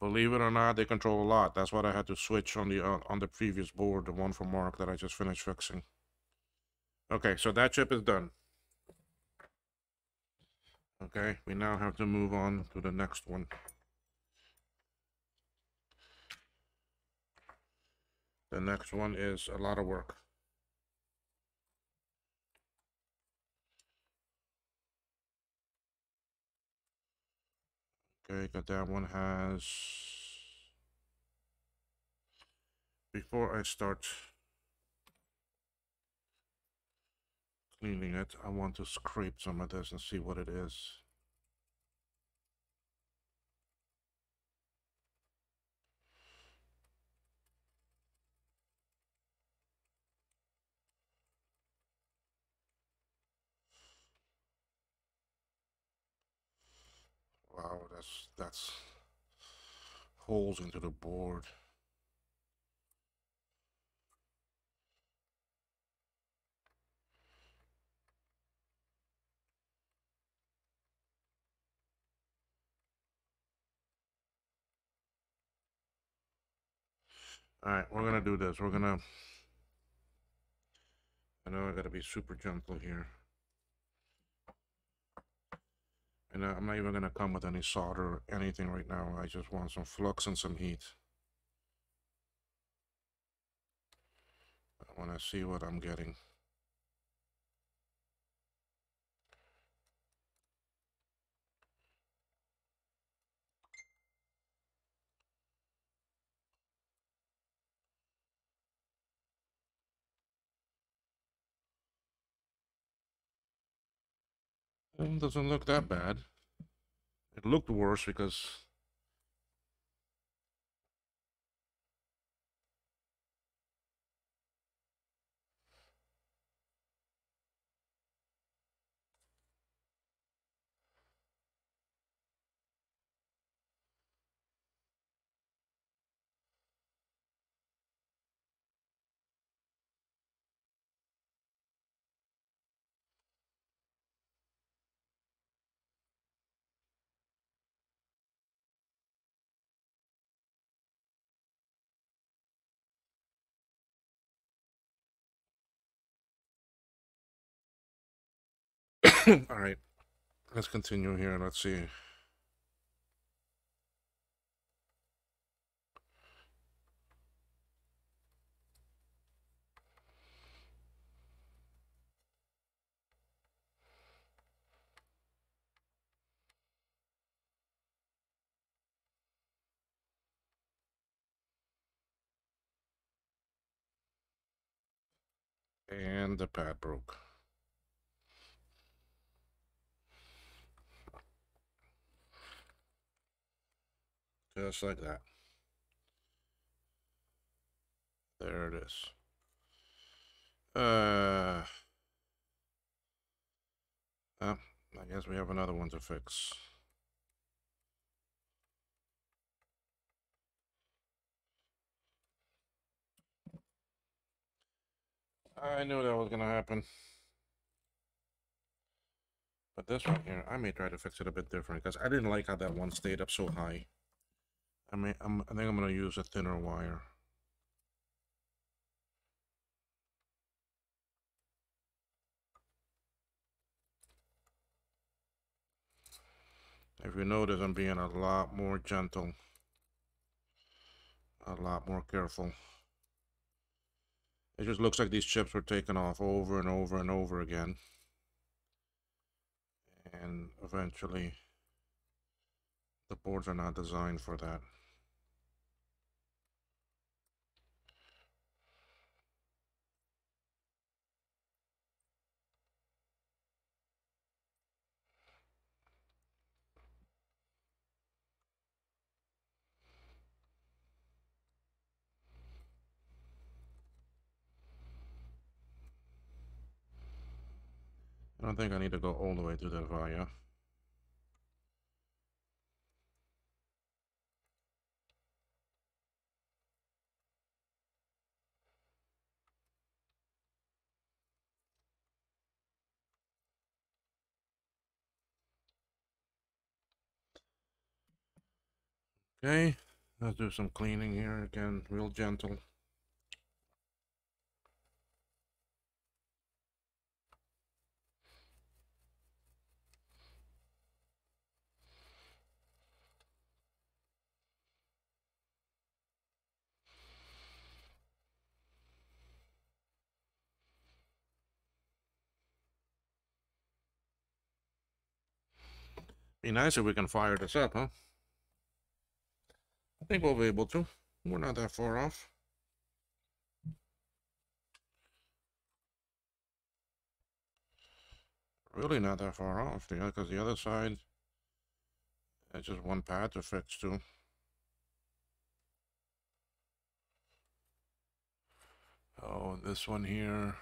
Believe it or not, they control a lot. That's what I had to switch on the previous board, the one from Mark that I just finished fixing. Okay, so that chip is done. Okay, we now have to move on to the next one. The next one is a lot of work. Okay, got that one has... Before I start cleaning it, I want to scrape some of this and see what it is. Wow, that's holes into the board. Alright, we're gonna do this. I know I gotta be super gentle here. And I'm not even gonna come with any solder or anything right now. I just want some flux and some heat. I wanna see what I'm getting. It doesn't look that bad. It looked worse because... Alright, let's continue here. Let's see. And the pad broke. Just like that. There it is. I guess we have another one to fix. I knew that was gonna happen. But this one here, I may try to fix it a bit different because I didn't like how that one stayed up so high. I think I'm gonna use a thinner wire. If you notice, I'm being a lot more gentle, a lot more careful. It just looks like these chips were taken off over and over and over again. And eventually, the boards are not designed for that. I don't think I need to go all the way to the via. Okay, let's do some cleaning here again, real gentle. Be nice if we can fire this up, huh? I think we'll be able to. We're not that far off. Really not that far off, because the other side, it's just one pad to fix too. Oh, this one here.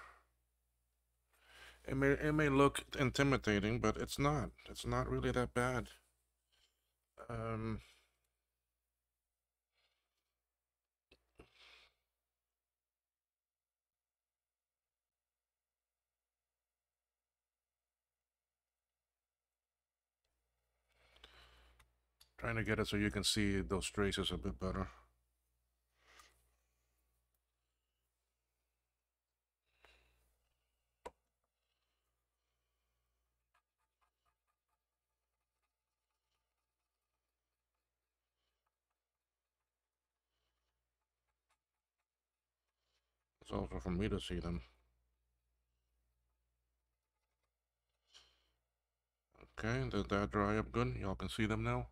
It may look intimidating, but it's not. It's not really that bad. Um, Trying to get it so you can see those traces a bit better. It's also for me to see them. Okay, did that dry up good? Y'all can see them now?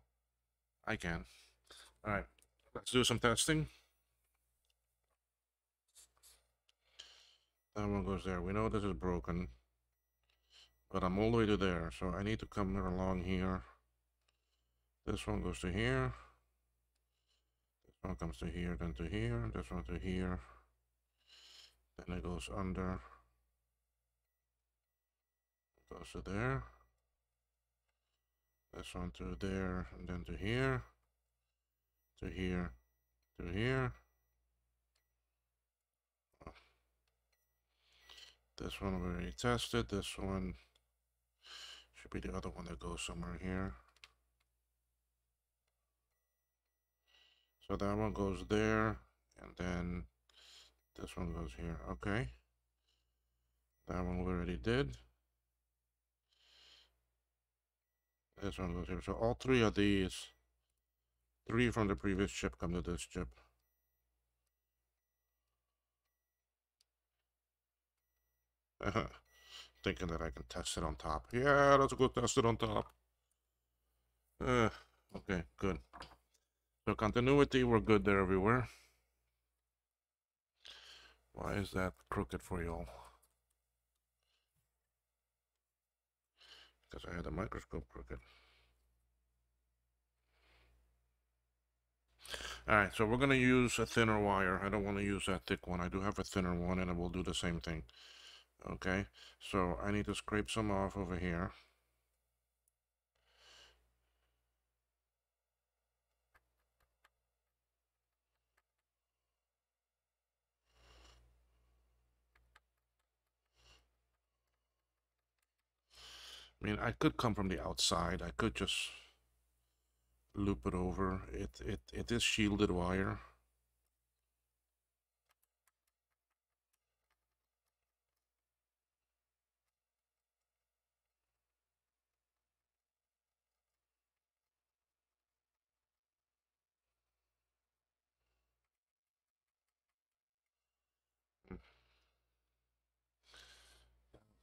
I can. All right, let's do some testing. That one goes there. We know this is broken, but I'm all the way to there, so I need to come along here. This one goes to here. This one comes to here, then to here. This one to here. Then it goes under. Goes to there. This one to there, and then to here. To here. To here. This one we already tested. This one should be the other one that goes somewhere here. So that one goes there, and then this one goes here. Okay. That one we already did. This one goes here. So all three of these, three from the previous chip come to this chip. Thinking that I can test it on top. Yeah, let's go test it on top. Okay, good. So continuity, we're good there everywhere. Why is that crooked for y'all? Because I had the microscope crooked. Alright, so we're going to use a thinner wire. I don't want to use that thick one. I do have a thinner one, and it will do the same thing. Okay, so I need to scrape some off over here. I mean, I could come from the outside. I could just loop it over. It is shielded wire.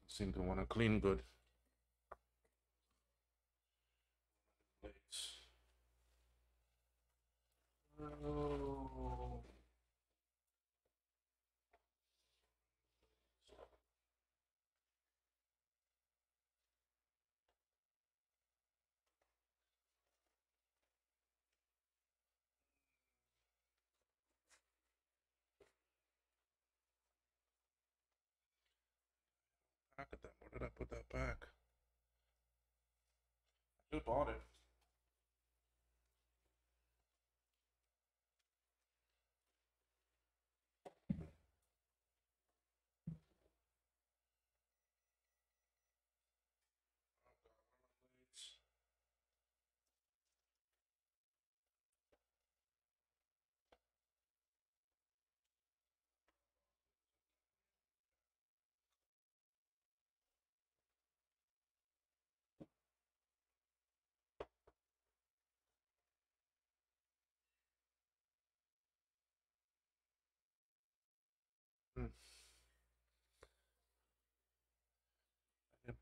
Seem to want to clean good. Oh. Back at that. Where did I put that back? I just bought it.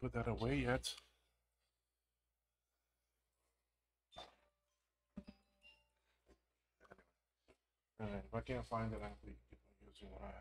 Can't put that away yet. Alright, if I can't find it, I'll be using what I have.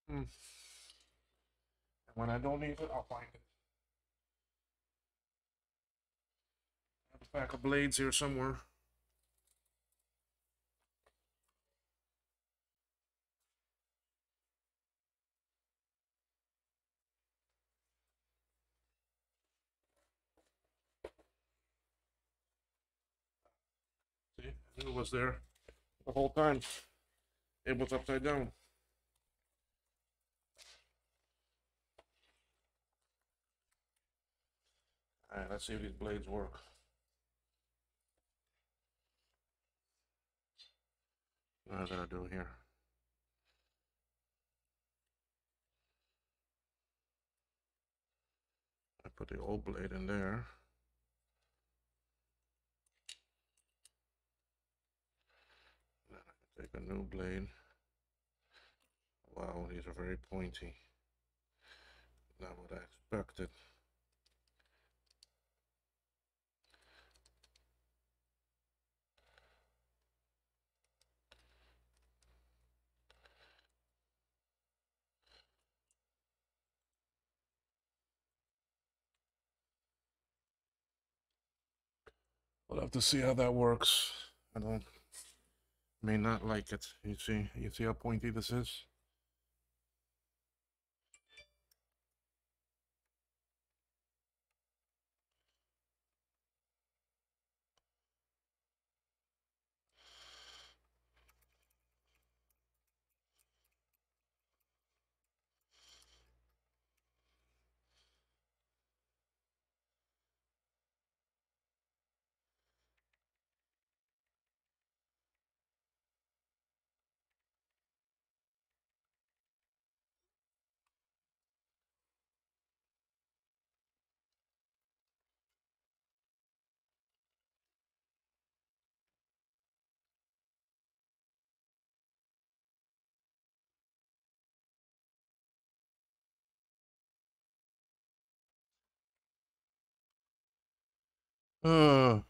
And when I don't need it, I'll find it. I have a pack of blades here somewhere. See, I knew it was there the whole time. It was upside down. Alright, let's see if these blades work. What I gotta do here? I put the old blade in there. Then I can take a new blade. Wow, these are very pointy. Not what I expected. We'll have to see how that works. I may not like it. You see how pointy this is?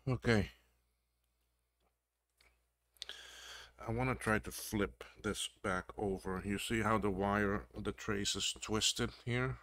Okay. I want to try to flip this back over. You see how the wire, the trace is twisted here?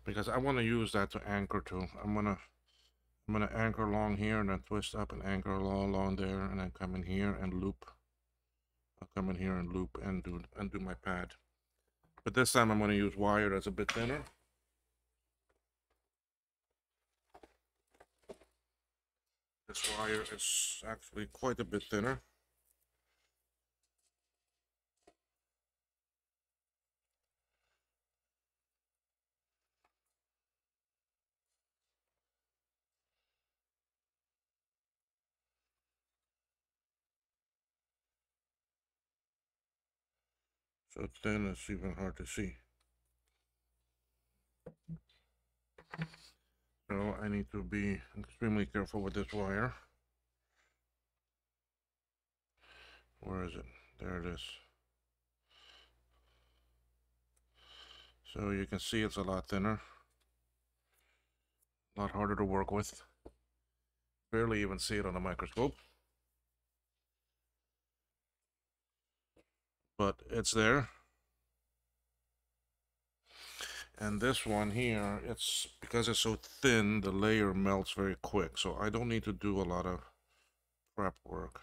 Because I want to use that to anchor to. I'm gonna anchor along here and then twist up and anchor along there and then come in here and loop. I'll come in here and loop and do my pad. But this time I'm gonna use wire that's a bit thinner. This wire is actually quite a bit thinner. So thin it's even hard to see. So I need to be extremely careful with this wire. Where is it? There it is. So you can see it's a lot thinner. A lot harder to work with. Barely even see it on a microscope. But it's there. And this one here, it's because it's so thin, the layer melts very quick. So I don't need to do a lot of prep work.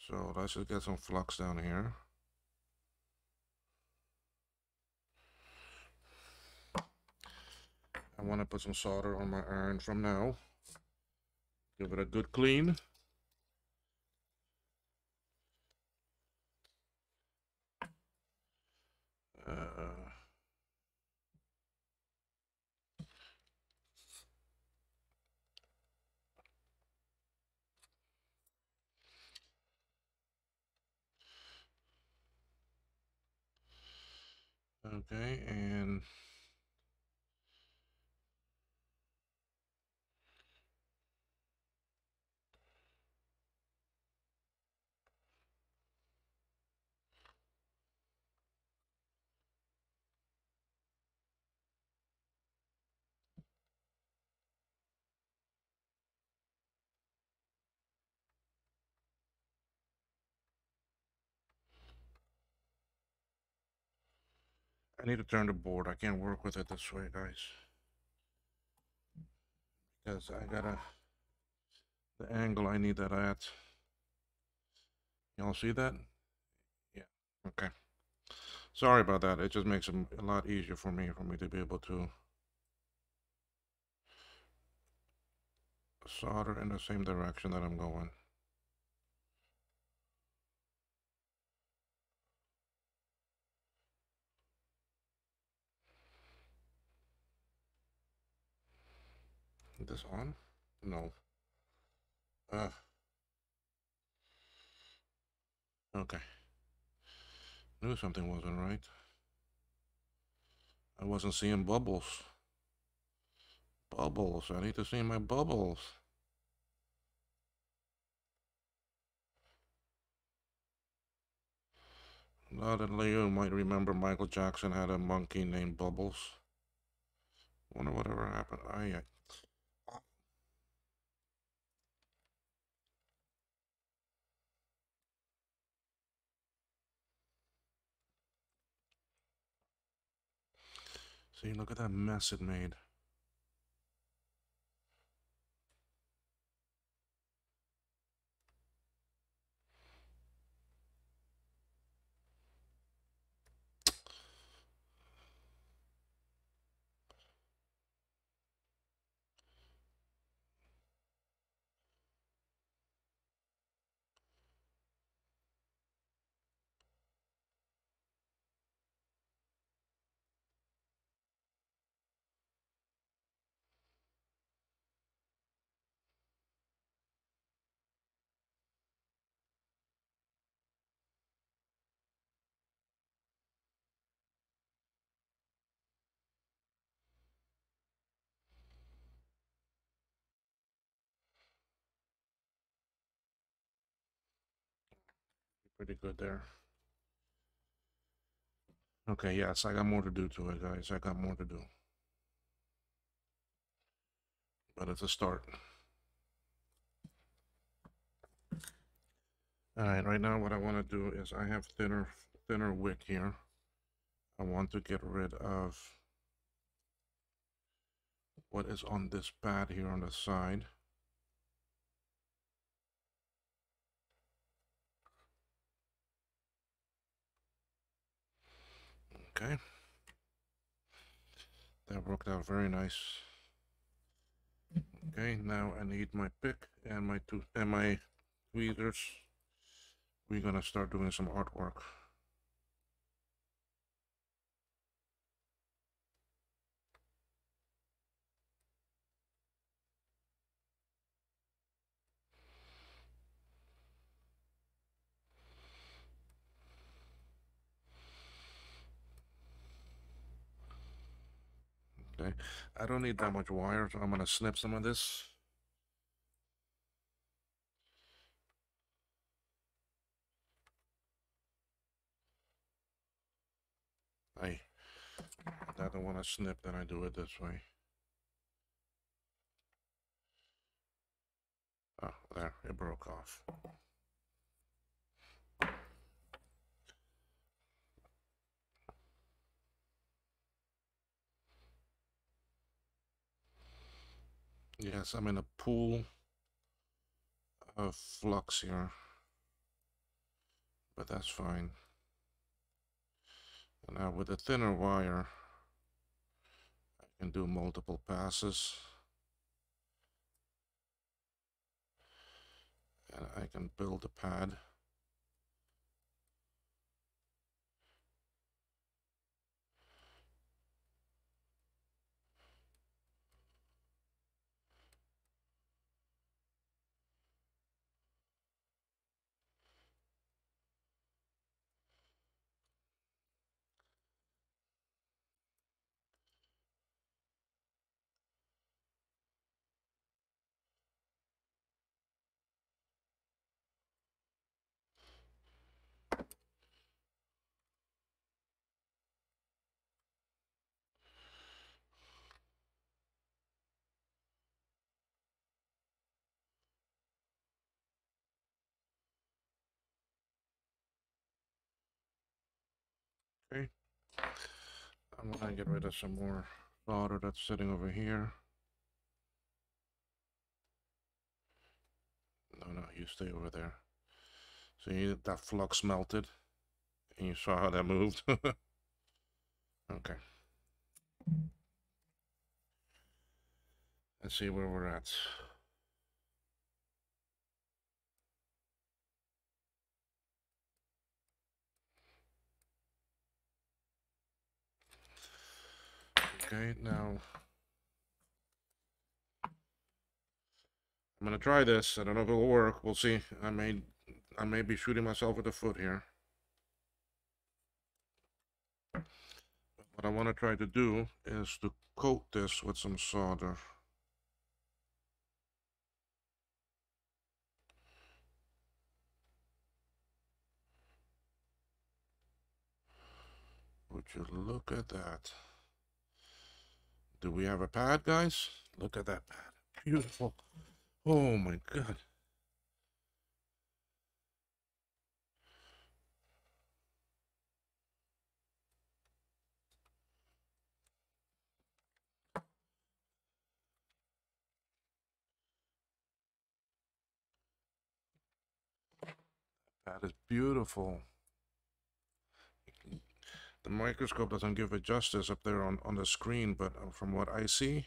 So let's just get some flux down here. I want to put some solder on my iron from now. Give it a good clean. Uh, okay, and I need to turn the board. I can't work with it this way, guys. Because I gotta, the angle I need that at. Y'all see that? Yeah, okay. Sorry about that. It just makes it a lot easier for me to be able to solder in the same direction that I'm going. This on? No. Okay. Knew something wasn't right. I wasn't seeing bubbles. Bubbles. I need to see my bubbles. A lot of you might remember Michael Jackson had a monkey named Bubbles. Wonder whatever happened. See, look at that mess it made. Pretty good there. Okay, yes, I got more to do to it, guys. I got more to do. But it's a start. Alright, right now what I want to do is I have thinner wick here. I want to get rid of what is on this pad here on the side. Okay. That worked out very nice. Okay, now I need my pick and my tweezers. We're gonna start doing some artwork. Okay, I don't need that much wire, so I'm gonna snip some of this. I don't want to snip, then I do it this way. Oh, there, it broke off. Yes, I'm in a pool of flux here, but that's fine. And now with a thinner wire, I can do multiple passes. And I can build a pad. Okay. I'm gonna get rid of some more solder that's sitting over here. No, you stay over there. So that flux melted, and you saw how that moved. Okay. Let's see where we're at. Okay, now I'm gonna try this. I don't know if it'll work. We'll see. I may be shooting myself with the foot here. What I want to try to do is to coat this with some solder. Would you look at that? Do we have a pad, guys? Look at that pad. Beautiful. Oh my God. That is beautiful. The microscope doesn't give it justice up there on the screen, but from what I see,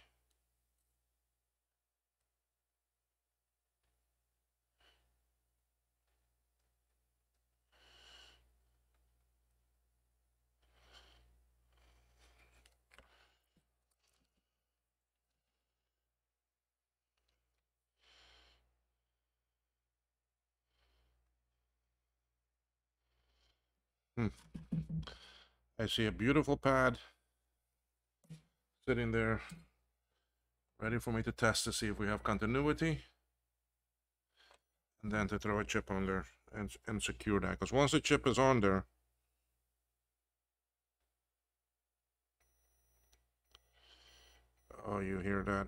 I see a beautiful pad sitting there, ready for me to test to see if we have continuity, and then to throw a chip on there and secure that. Because once the chip is on there, oh, you hear that?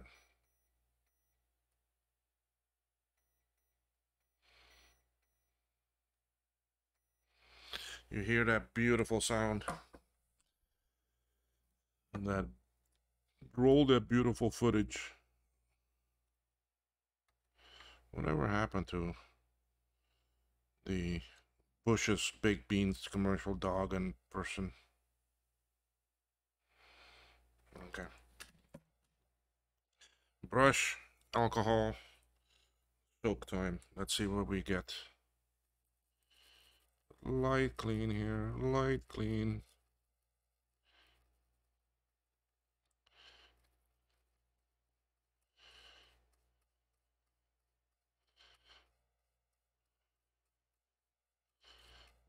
You hear that beautiful sound? And that roll that beautiful footage. Whatever happened to the Bush's baked beans commercial dog and person? Okay. Brush, alcohol, soak time. Let's see what we get. Light clean here, light clean.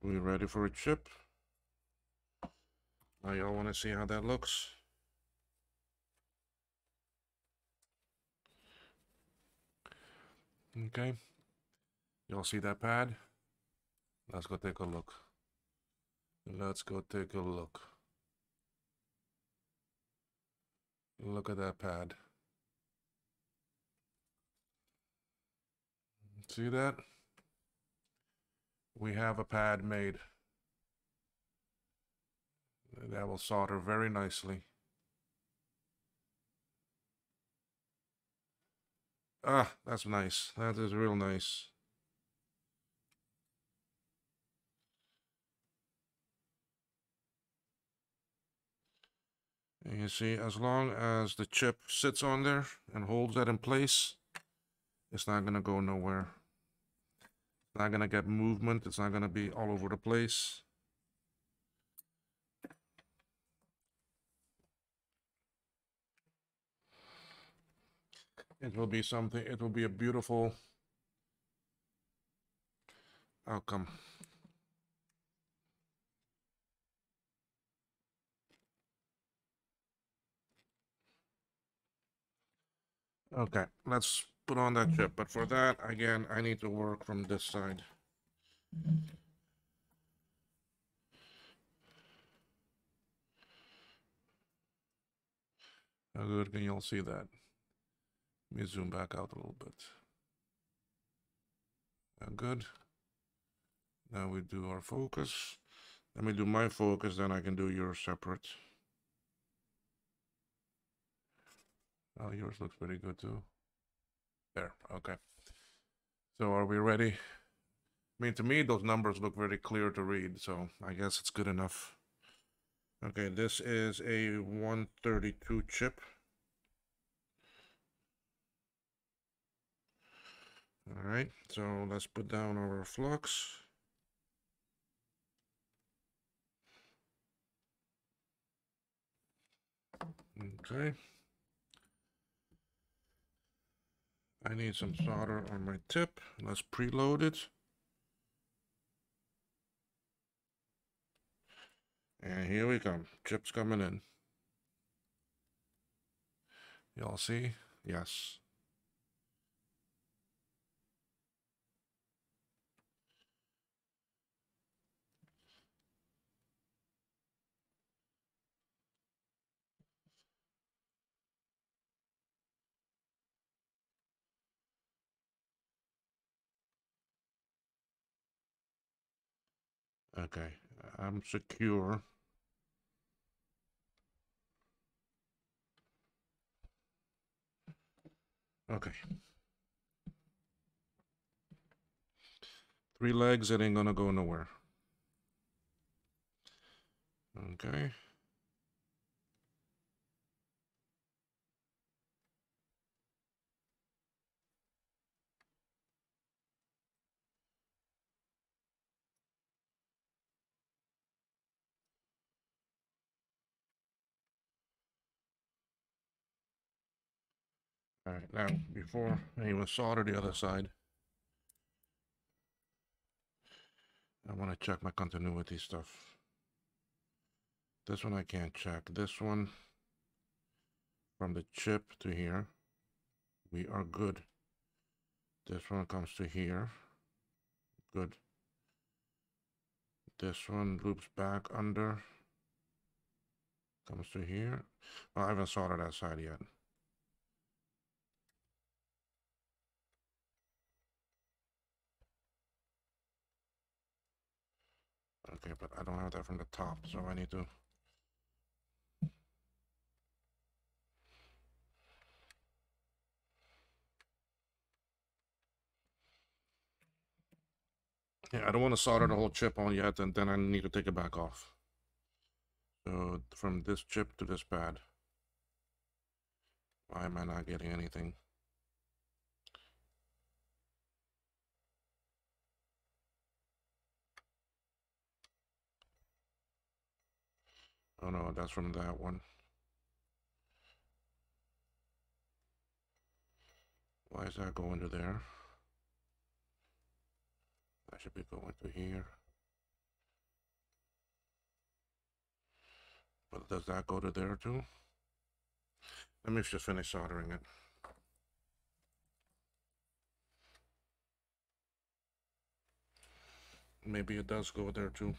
We ready for a chip? Now y'all want to see how that looks? Okay. Y'all see that pad? Let's go take a look. Let's go take a look. Look at that pad. See that? We have a pad made. That will solder very nicely. Ah, that's nice. That is real nice. And you see, as long as the chip sits on there and holds that in place, it's not gonna go nowhere. It's not gonna get movement. It's not gonna be all over the place. It will be something, it will be a beautiful outcome. Okay, let's put on that chip. But for that, again, I need to work from this side. How good can you all see that? Let me zoom back out a little bit. Good. Now we do our focus. Let me do my focus, then I can do yours separate. Oh, yours looks pretty good too. There, okay. So are we ready? I mean, to me, those numbers look very clear to read, so I guess it's good enough. Okay, this is a 132 chip. All right, so let's put down our flux. Okay. I need some solder on my tip. Let's preload it. And here we come. Chips coming in. Y'all see? Yes. Okay. I'm secure. Okay. 3 legs, it ain't gonna go nowhere. Okay. All right. Now, before I even solder the other side, I want to check my continuity stuff. This one I can't check. This one, from the chip to here, we are good. This one comes to here. Good. This one loops back under. Comes to here. Oh, I haven't soldered that side yet. Okay, but I don't have that from the top, so I need to... Yeah, I don't want to solder the whole chip on yet, and then I need to take it back off. So from this chip to this pad. Why am I not getting anything? Oh no, that's from that one. Why is that going to there? That should be going to here. But does that go to there too? Let me just finish soldering it. Maybe it does go there too.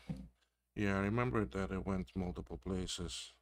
Yeah, I remember that it went multiple places.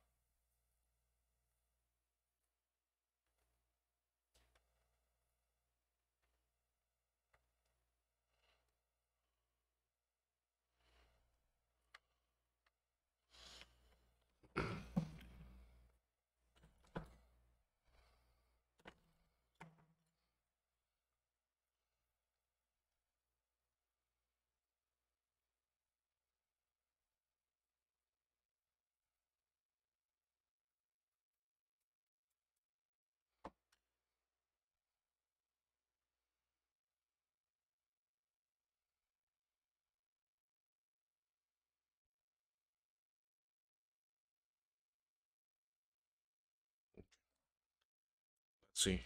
see.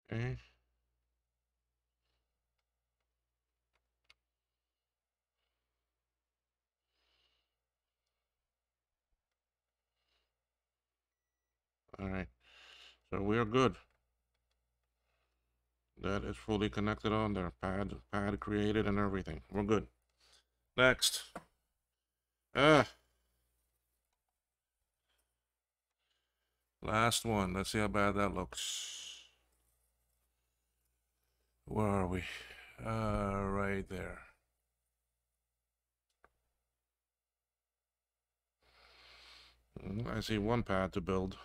Okay. All right. So we are good. That is fully connected on there. Pad created and everything. We're good. Next. Ah, last one. Let's see how bad that looks. Where are we? Right there. I see one pad to build.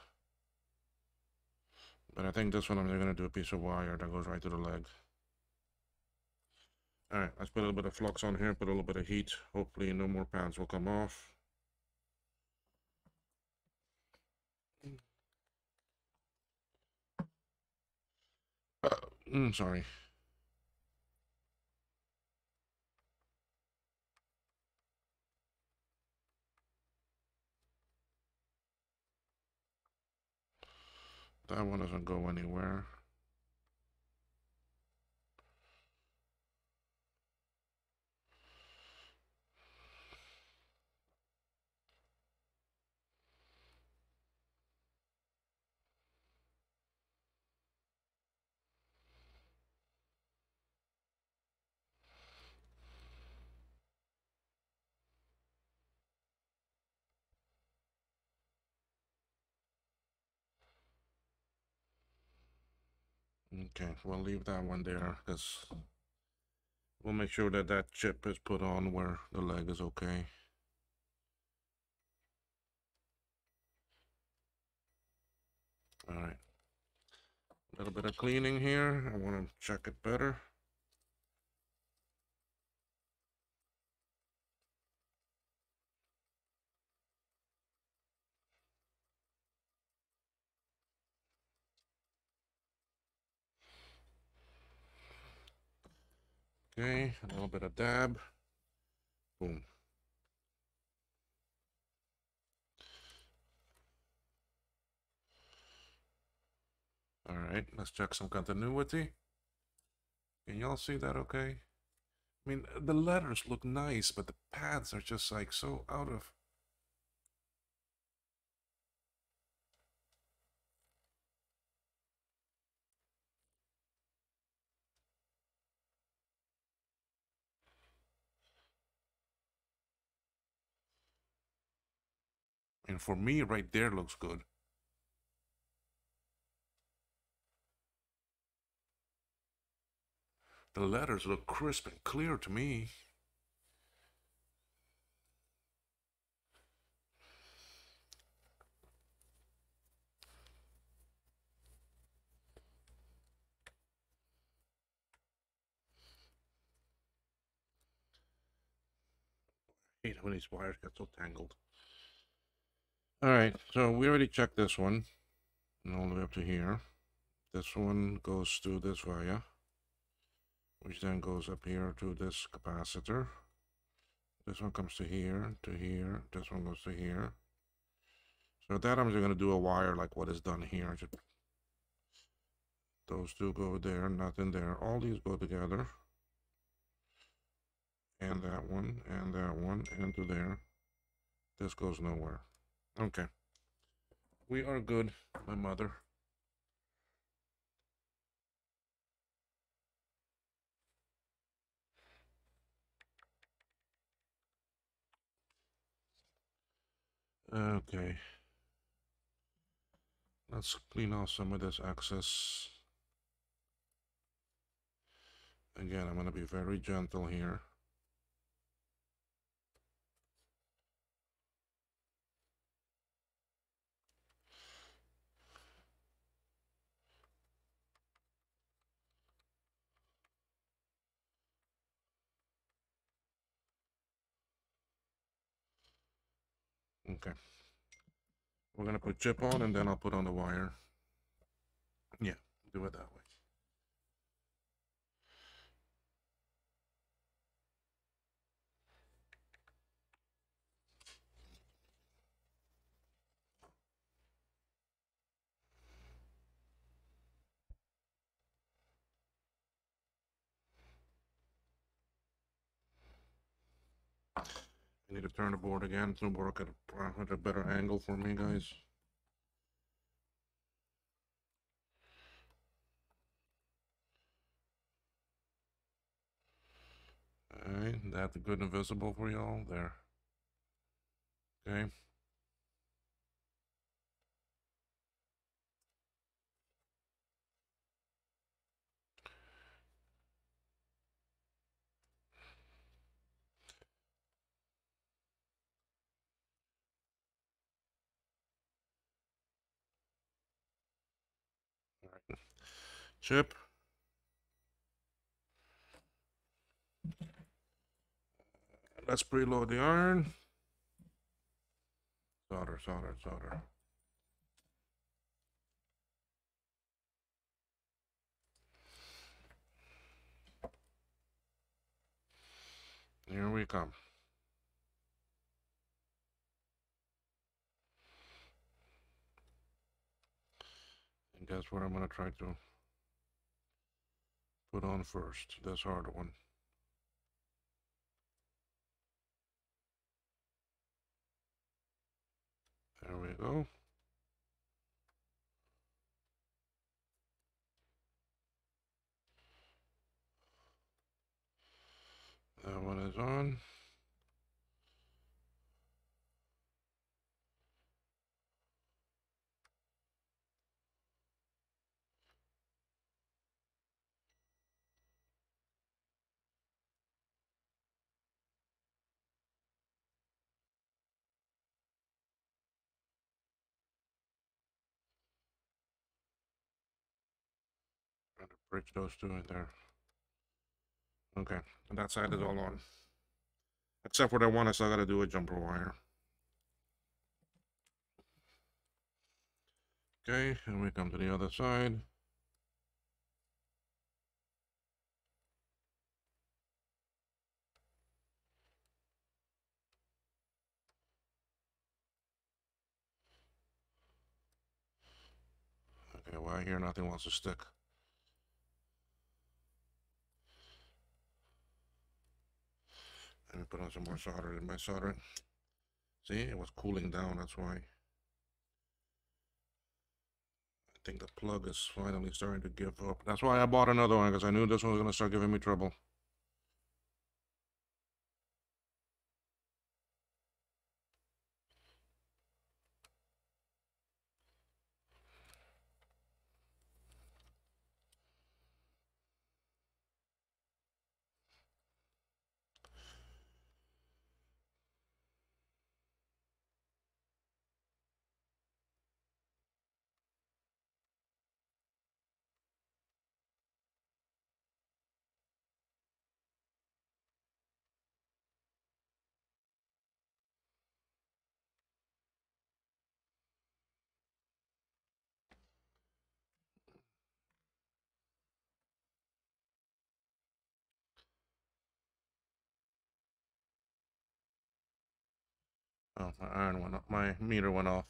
But I think this one I'm going to do a piece of wire that goes right to the leg. Alright, let's put a little bit of flux on here, put a little bit of heat. Hopefully no more pads will come off. Sorry. That one doesn't go anywhere. Okay, we'll leave that one there because we'll make sure that that chip is put on where the leg is okay. Alright. A little bit of cleaning here. I want to check it better. Okay, a little bit of dab. Boom. Alright, let's check some continuity. Can y'all see that okay? I mean, the letters look nice, but the pads are just like so out of... And for me, right there looks good. The letters look crisp and clear to me. I hate when these wires get so tangled. Alright, so we already checked this one. And all the way up to here. This one goes to this via, which then goes up here to this capacitor. This one comes to here, to here. This one goes to here. So that I'm just going to do a wire like what is done here. Just Those two go there, nothing there. All these go together. And that one, and to there. This goes nowhere. Okay. We are good, my mother. Okay. Let's clean off some of this excess. Again, I'm going to be very gentle here. Okay. We're going to put chip on and then I'll put on the wire. Yeah, do it that way. I need to turn the board again to work at a better angle for me, guys. Alright, that's good and visible for y'all there. Okay. All right. Chip. Let's preload the iron. Solder, solder, solder. Here we come. And guess what I'm going to try to put on first? This harder one. There we go. That one is on. Trying to bridge those two in there. Okay, and that side is all on. Except for that one, I still got to do a jumper wire. Okay, and we come to the other side. Okay, why here nothing wants to stick? Let me put on some more solder in my soldering. See, it was cooling down, that's why. I think the plug is finally starting to give up. That's why I bought another one, because I knew this one was going to start giving me trouble. Oh, my iron went up. My meter went off.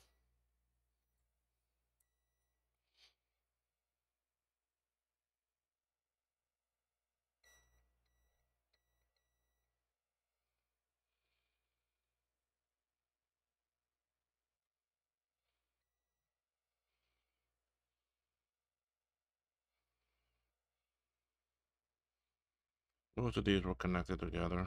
Most of these were connected together.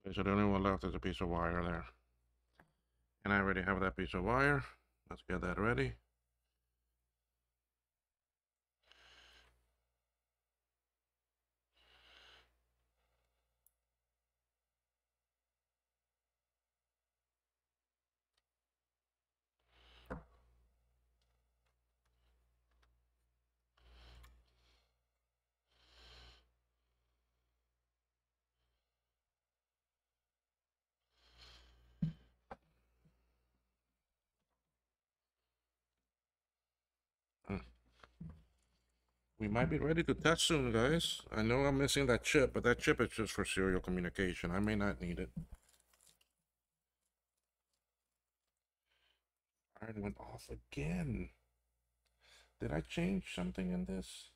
Okay, so the only one left is a piece of wire there. And I already have that piece of wire. Let's get that ready. Hmm. We might be ready to test soon, guys. I know I'm missing that chip, but that chip is just for serial communication. I may not need it. Iron went off again. Did I change something in this?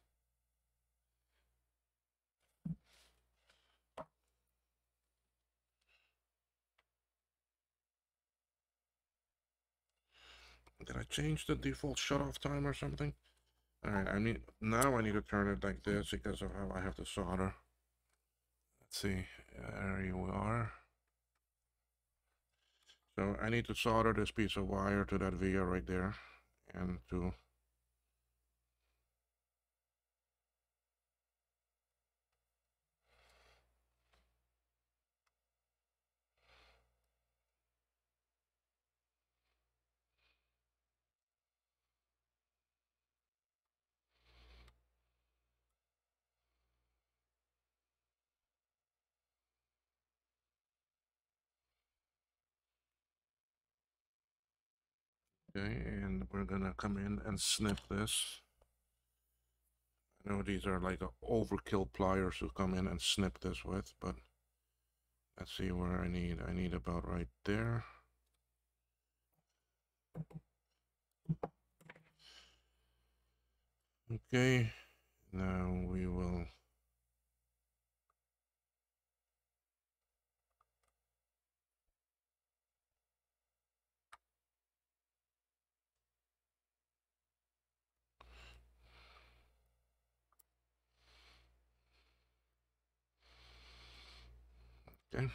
Did I change the default shut-off time or something? Alright, now I need to turn it like this because of how I have to solder. Let's see. There you are. So I need to solder this piece of wire to that via right there. And to... Okay, and we're gonna come in and snip this. I know these are like overkill pliers to come in and snip this with, but let's see where I need. I need about right there. Okay, now we will... Okay.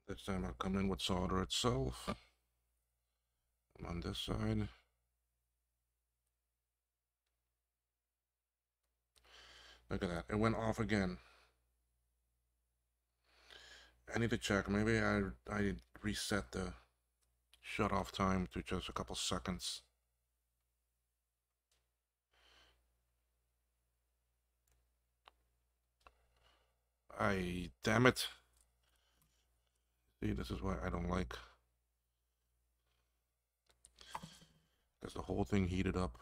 This time I'll come in with solder itself. I'm on this side. Look at that. It went off again. I need to check. Maybe I reset the shut off time to just a couple seconds. Damn it. See, this is what I don't like. Because the whole thing heated up.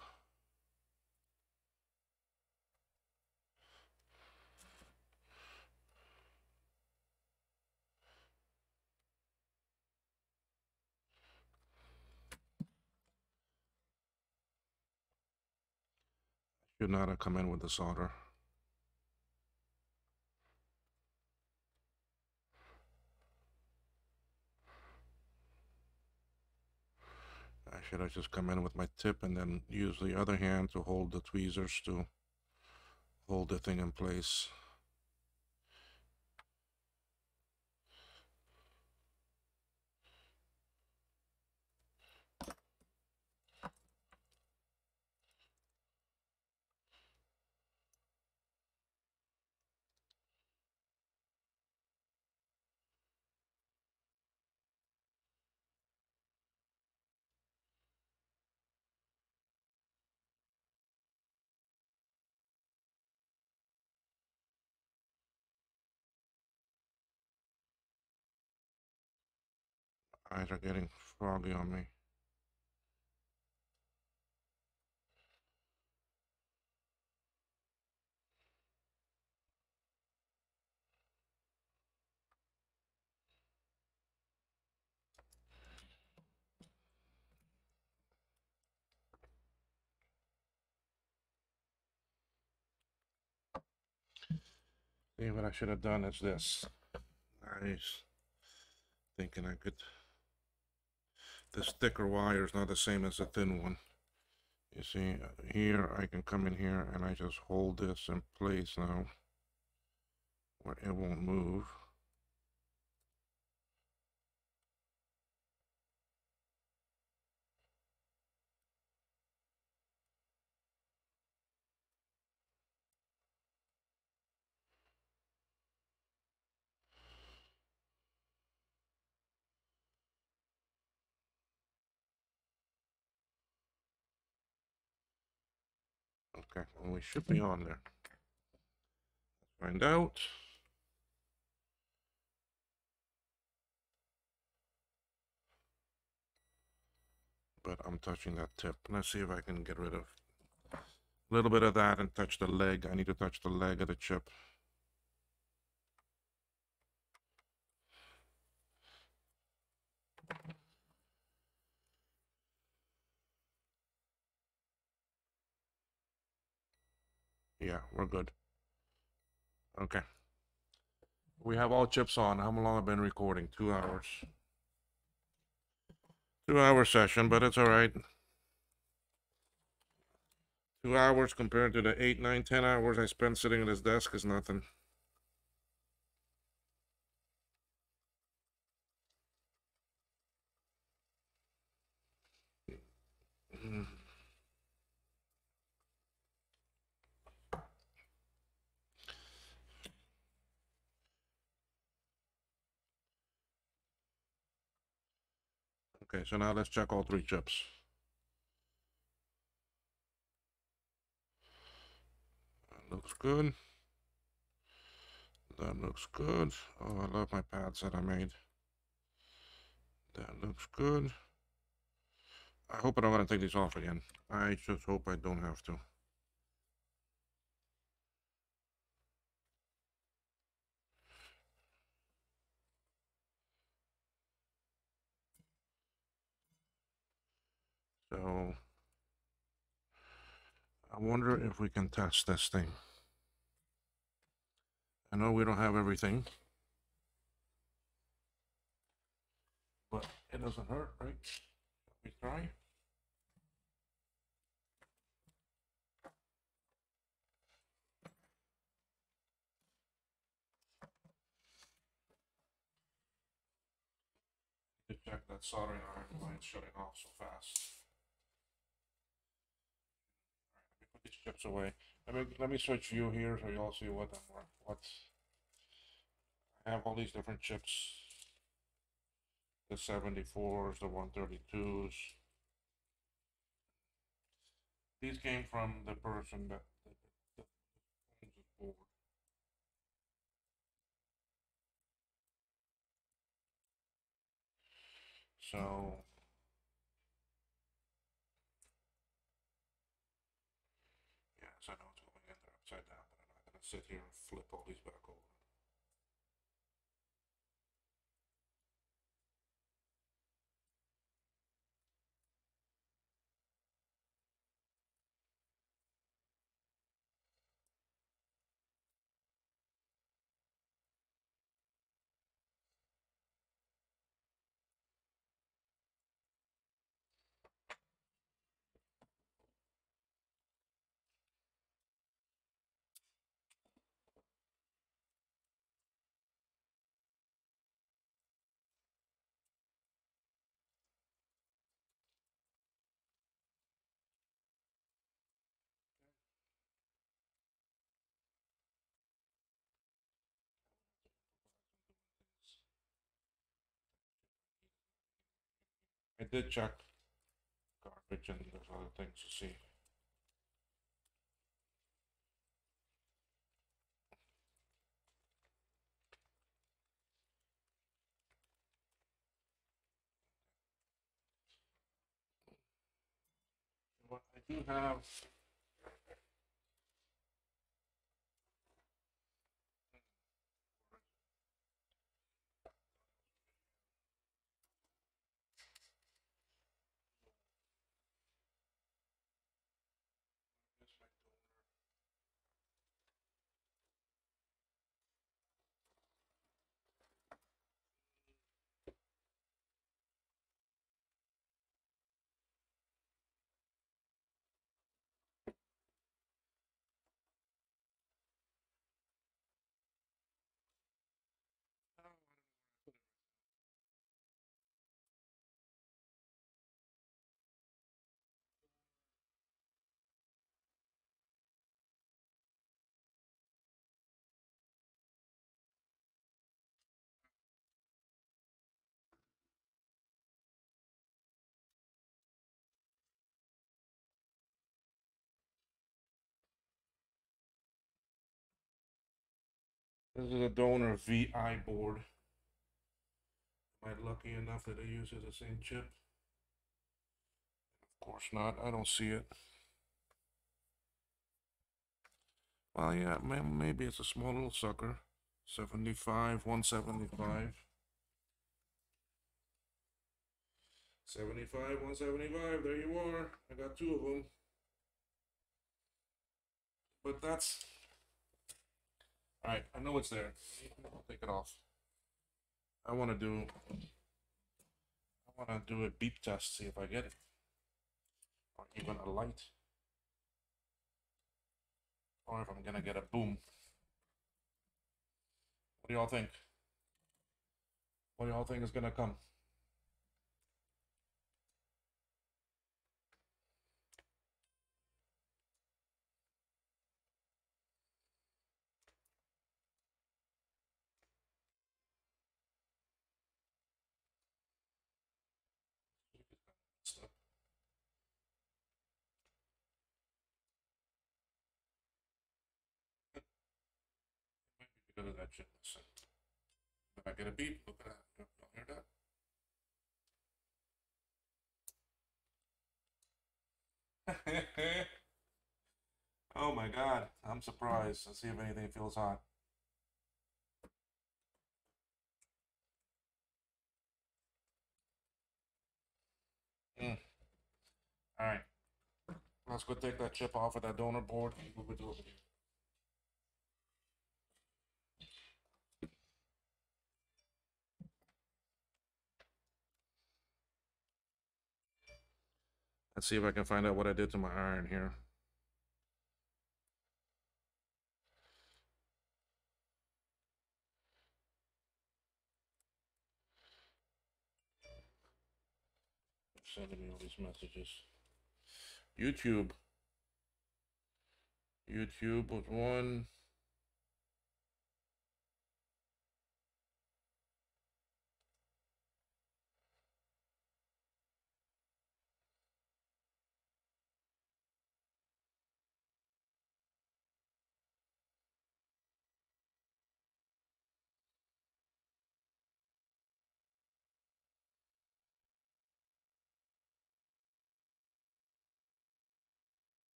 Should not have come in with the solder. I should have just come in with my tip and then use the other hand to hold the tweezers to hold the thing in place. Eyes are getting foggy on me. See, what I should have done is this. I was thinking I could. This thicker wire is not the same as the thin one. You see, here I can come in here and I just hold this in place now where it won't move. Okay, well, we should be on there. Let's find out. But I'm touching that tip. Let's see if I can get rid of a little bit of that and touch the leg. I need to touch the leg of the chip. Yeah, we're good. Okay. We have all chips on. How long have I been recording? 2 hours. 2 hour session, but it's all right. 2 hours compared to the 8, 9, 10 hours I spent sitting at this desk is nothing. Okay, so now let's check all 3 chips. That looks good. That looks good. Oh, I love my pads that I made. That looks good. I hope I don't want to take these off again. I just hope I don't have to. So, I wonder if we can test this thing. I know we don't have everything, but it doesn't hurt, right? Let me try. To check that soldering iron why it's shutting off so fast. All right, let me put these chips away. Let me switch view here so you all see what I have all these different chips. The 74s, the 132s. These came from the person that owns this board. So yes, I know it's going in there upside down, but I'm not gonna sit here and flip all these back over. I did check garbage and there's other things to see. But I do have. This is a donor VI board. Am I lucky enough that it uses the same chip? Of course not. I don't see it. Well, yeah, maybe it's a small little sucker. 75, 175. 75, 175. There you are. I got two of them. But that's. Alright, I know it's there. I'll take it off. I want to do. I want to do a beep test, see if I get it. Or even a light. Or if I'm gonna get a boom. What do y'all think? What do y'all think is gonna come? Because of that shit. If I get a beep, look at that. Y'all hear that? Oh my god, I'm surprised. Let's see if anything feels hot. Mm. All right, let's go take that chip off of that donor board and move it over here. Let's see if I can find out what I did to my iron here. Sending me all these messages. YouTube. YouTube was one.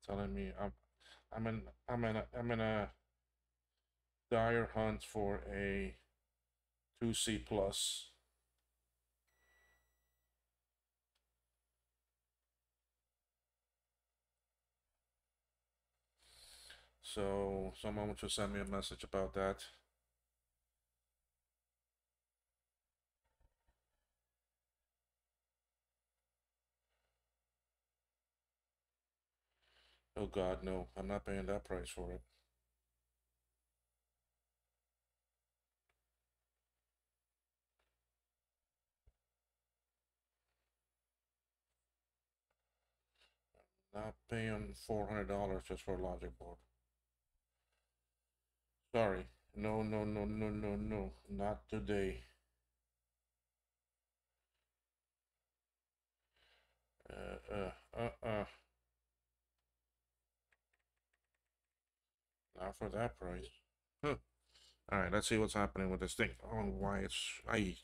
Telling me I'm in a dire hunt for a 2C plus. So someone should send me a message about that. Oh God, no! I'm not paying that price for it. Not paying $400 just for a logic board. Sorry. No, no, no, no, no, no. Not today. Not for that price. Huh. All right, let's see what's happening with this thing. Oh, why it's IIci.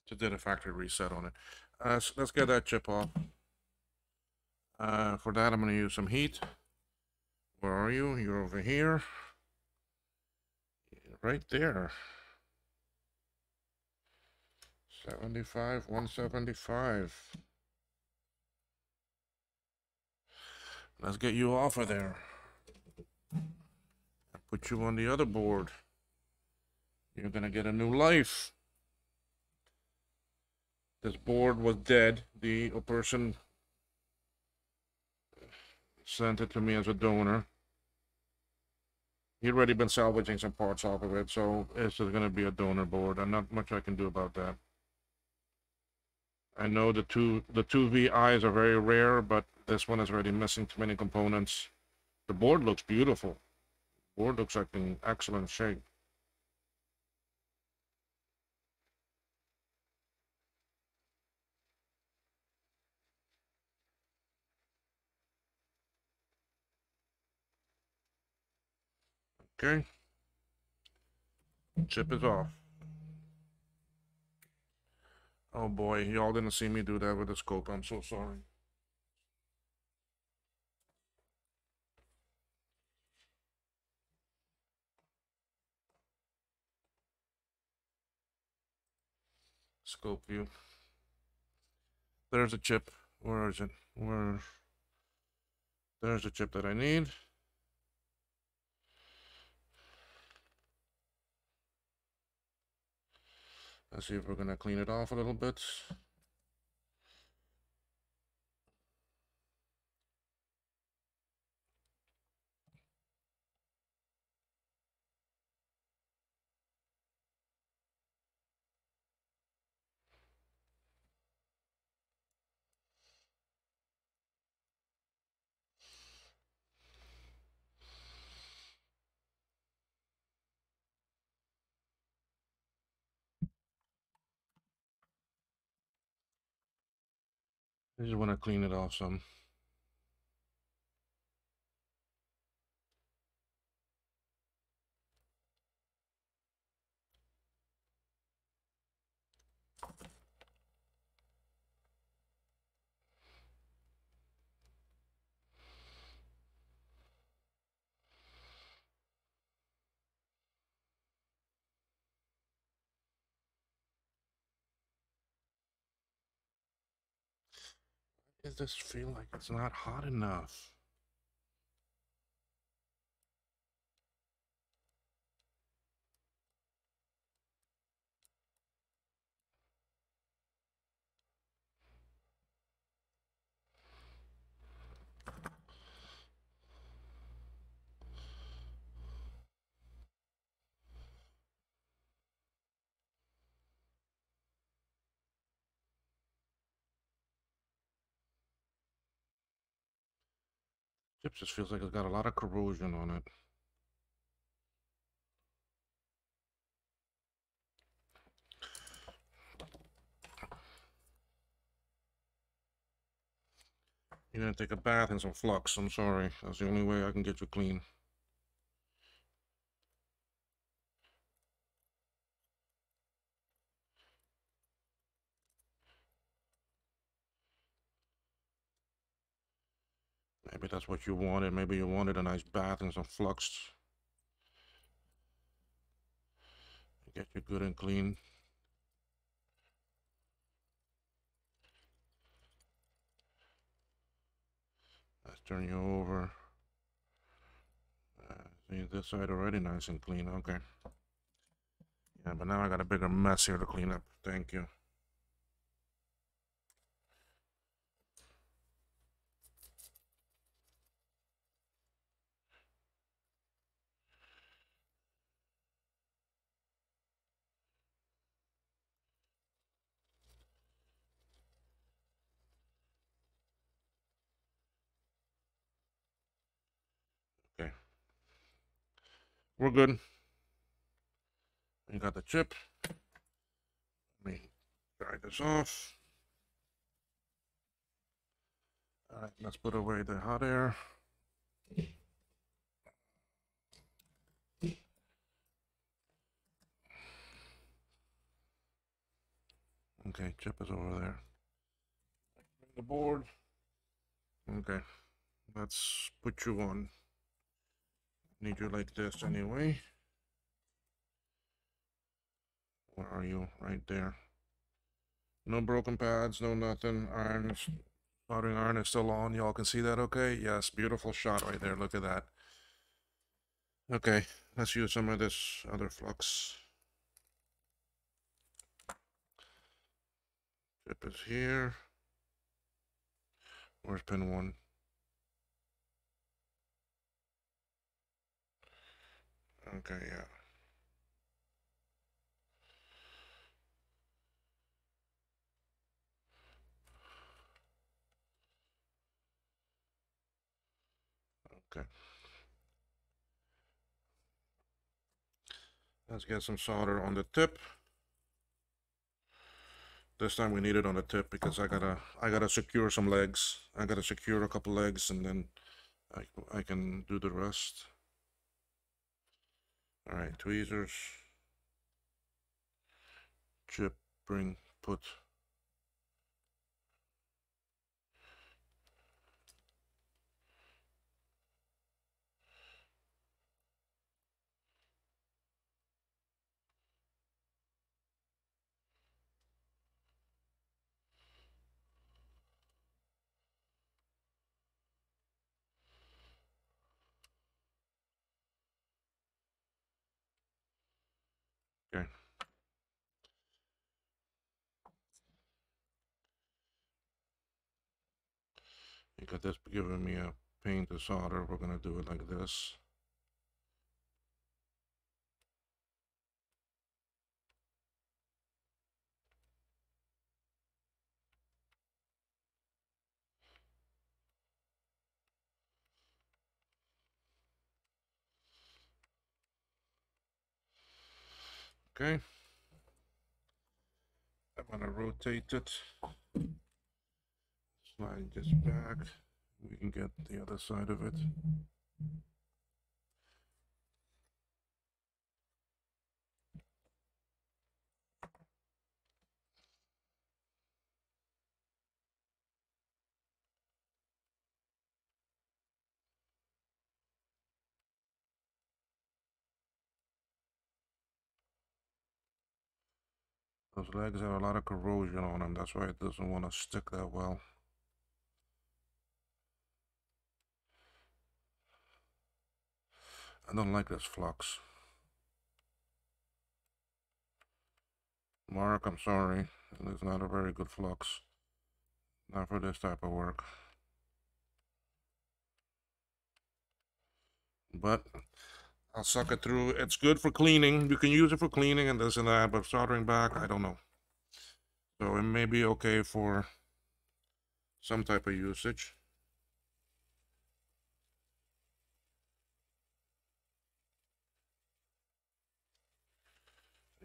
Just did a factory reset on it. So let's get that chip off. For that, I'm going to use some heat. Where are you? You're over here. Right there. 75, 175. Let's get you off of there. Put you on the other board. You're going to get a new life. This board was dead. The person sent it to me as a donor. He'd already been salvaging some parts off of it, so this is going to be a donor board, and not much I can do about that. I know the two VIs are very rare, but this one is already missing too many components. The board looks beautiful. The board looks like in excellent shape. Okay. Chip is off. Oh boy, y'all didn't see me do that with the scope. I'm so sorry. Scope view. There's a chip. Where is it? There's the chip that I need. Let's see if we're gonna clean it off a little bit. I just want to clean it off some. Does this feel like it's not hot enough? Chip just feels like it's got a lot of corrosion on it. You're gonna take a bath in some flux. I'm sorry. That's the only way I can get you clean. Maybe that's what you wanted. Maybe you wanted a nice bath and some flux. Get you good and clean. Let's turn you over. See this side already nice and clean. Okay. Yeah, but now I got a bigger mess here to clean up. Thank you. Okay. We're good. You got the chip. Let me dry this off. All right, let's put away the hot air. Okay, chip is over there. Bring the board. Okay, let's put you on. Need you like this anyway. Where are you? Right there. No broken pads, no nothing. Irons, soldering iron is still on. Y'all can see that okay? Yes, beautiful shot right there. Look at that. Okay, let's use some of this other flux. Chip is here. Where's pin 1? Okay, yeah. Okay. Let's get some solder on the tip. This time we need it on the tip because I gotta secure some legs. I gotta secure a couple legs and then I can do the rest. All right, tweezers, chip, bring, put. Okay. You got this giving me a pain to solder. We're gonna do it like this. Okay. I'm gonna rotate it. Slide this back. We can get the other side of it. Those legs have a lot of corrosion on them. That's why it doesn't want to stick that well. I don't like this flux. Mark, I'm sorry. It's not a very good flux. Not for this type of work. But I'll suck it through. It's good for cleaning. You can use it for cleaning and this and that, but soldering back, I don't know. So it may be okay for some type of usage.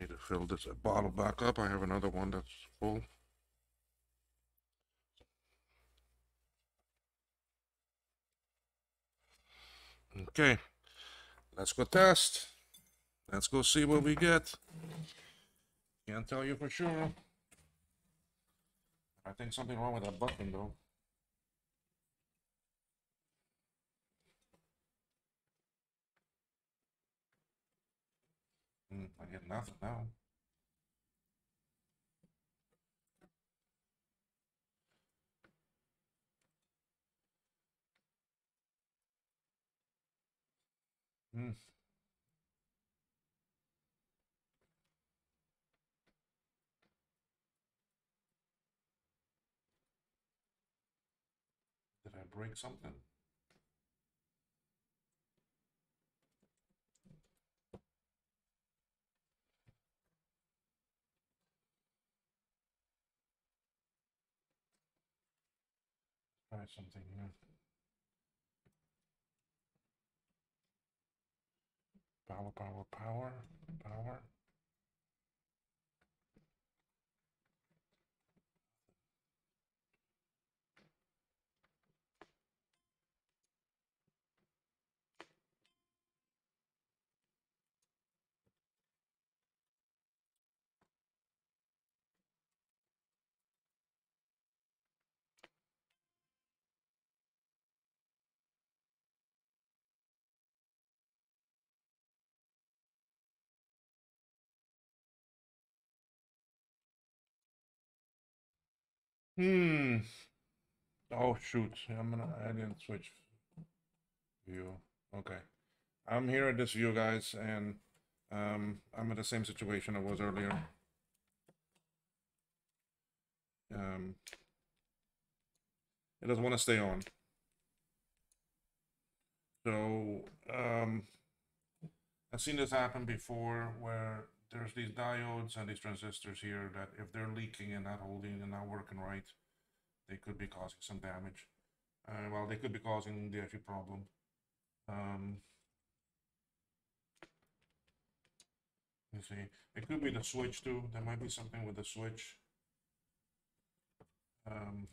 Need to fill this bottle back up. I have another one that's full. Okay, let's go test. Let's go see what we get. Can't tell you for sure. I think something wrong with that button though. I get nothing now. Hmm. Did I break something? Try something here. Power, power, power, power. Hmm. Oh shoot. I didn't switch view. Okay. I'm here at this view, guys, and I'm in the same situation I was earlier. Um, it doesn't want to stay on. So I've seen this happen before where there's these diodes and these transistors here that if they're leaking and not holding and not working right, they could be causing some damage. Well, they could be causing the actual problem. Um, you see, it could be the switch too. There might be something with the switch. Um,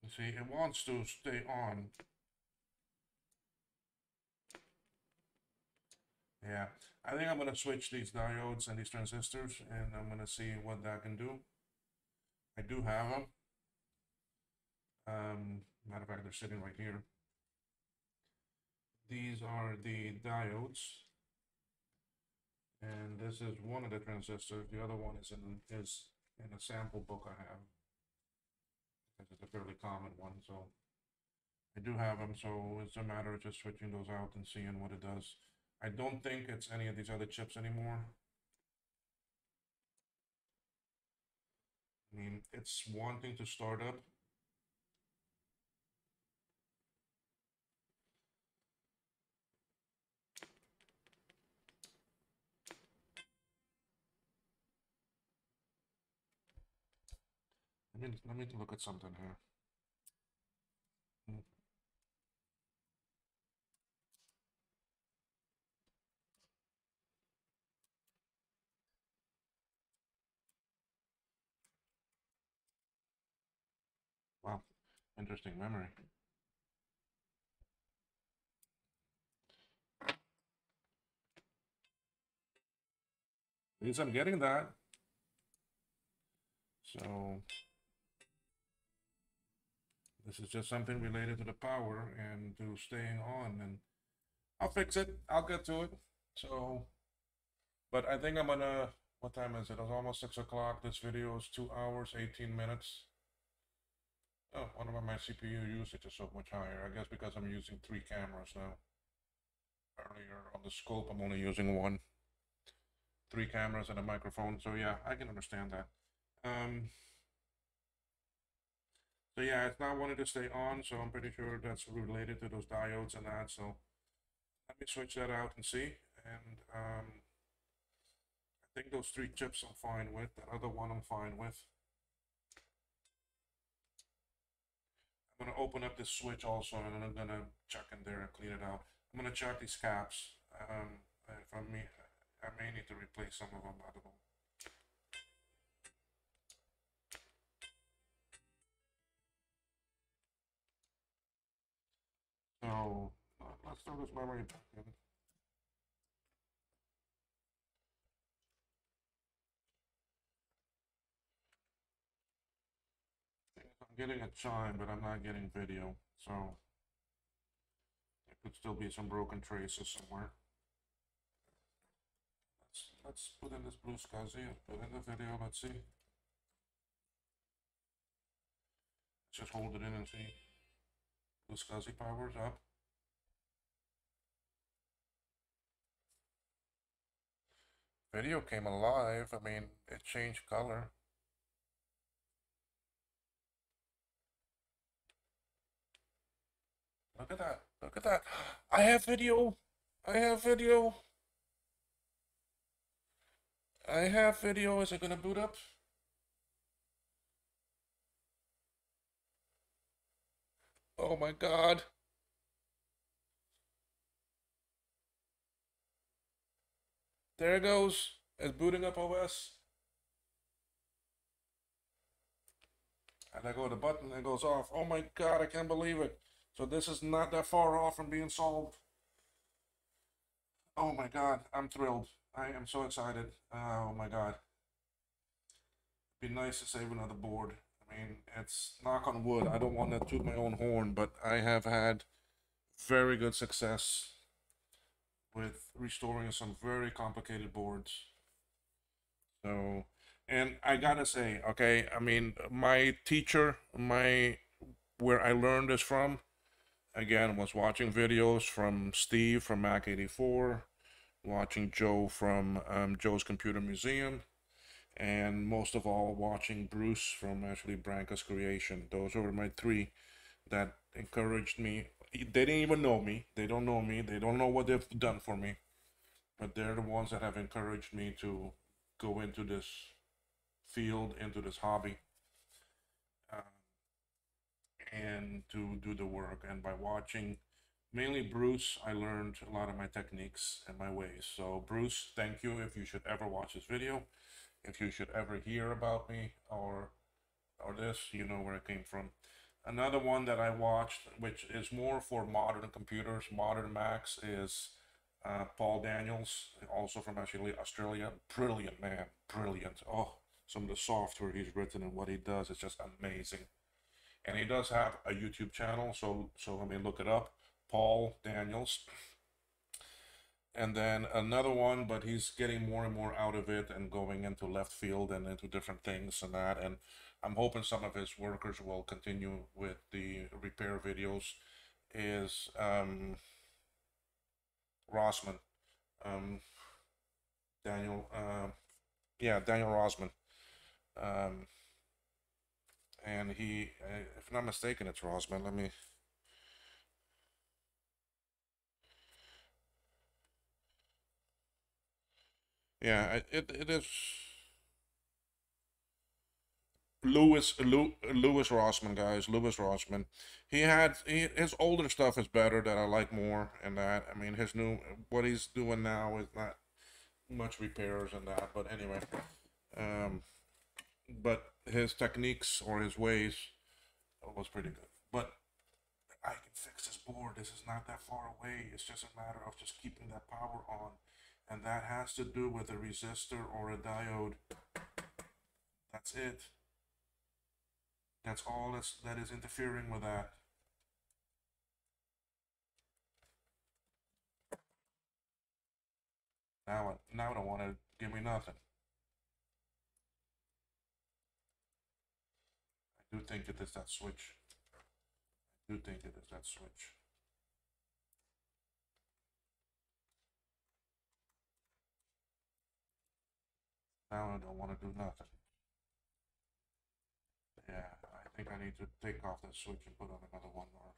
you see, it wants to stay on. Yeah, I think I'm gonna switch these diodes and these transistors, and I'm gonna see what that can do. I do have them. Matter of fact, they're sitting right here. These are the diodes, and this is one of the transistors. The other one is in a sample book I have. This is a fairly common one, so I do have them. So it's a matter of just switching those out and seeing what it does. I don't think it's any of these other chips anymore. I mean, it's wanting to start up. Let me look at something here. Hmm. Wow, interesting memory. At least I'm getting that. So this is just something related to the power and to staying on, and I'll fix it. I'll get to it. So, but I think I'm gonna. What time is it? It's almost 6 o'clock. This video is 2 hours, 18 minutes. Oh, wonder why my CPU usage is so much higher. I guess because I'm using 3 cameras now. Earlier on the scope, I'm only using one. 3 cameras and a microphone. So yeah, I can understand that. Um, so yeah, it's not wanting to stay on, so I'm pretty sure that's related to those diodes and that. So let me switch that out and see. And I think those 3 chips I'm fine with. That other one I'm fine with. I'm gonna open up this switch also, and I'm gonna check in there and clean it out. I'm gonna check these caps. If I may need to replace some of them. I don't know. throw this memory back in. I'm getting a chime, but I'm not getting video, so there could still be some broken traces somewhere. Let's put in this blue SCSI, put in the video, let's see. Just hold it in and see. Blue SCSI powers up. Video came alive. I mean, it changed color. Look at that. Look at that. I have video. I have video. I have video. Is it gonna boot up? Oh my god. There it goes. It's booting up OS. And I go to the button, it goes off. Oh my god, I can't believe it. So this is not that far off from being solved. Oh my god, I'm thrilled. I am so excited. Oh my god. It'd be nice to save another board. I mean, it's knock on wood. I don't want to toot my own horn, but I have had very good success with restoring some very complicated boards. So, and I gotta say, okay, I mean, my teacher, where I learned this from, again, was watching videos from Steve from Mac84, watching Joe from Joe's Computer Museum, and most of all, watching Bruce from actually Branca's Creation. Those were my three that encouraged me. They didn't even know me. They don't know me. They don't know what they've done for me. But they're the ones that have encouraged me to go into this field, into this hobby, uh, and to do the work. And by watching mainly Bruce, I learned a lot of my techniques and my ways. So Bruce, thank you if you should ever watch this video. If you should ever hear about me or this, you know where it came from. Another one that I watched, which is more for modern computers, modern Macs, is Paul Daniels, also from actually Australia. Brilliant man, brilliant. Oh, some of the software he's written and what he does is just amazing. And he does have a YouTube channel, so let me look it up. Paul Daniels. And then another one, but he's getting more and more out of it and going into left field and into different things and that. And I'm hoping some of his workers will continue with the repair videos. Is Rossman, Daniel, yeah, Daniel Rossman. Um, and he, if I'm not mistaken, it's Rossman. Let me. Yeah, it is. Lewis Rossman, guys. Lewis Rossman. His older stuff is better that I like more, and that I mean his new what he's doing now is not much repairs and that. But anyway, um, but his techniques or his ways was pretty good. But I can fix this board. This is not that far away. It's just a matter of just keeping that power on, and that has to do with a resistor or a diode. That's it. That's all that is interfering with that. Now I don't want to give me nothing. I do think it is that switch. I do think it is that switch. Now I don't want to do nothing. Yeah, I think I need to take off that switch and put on another one more.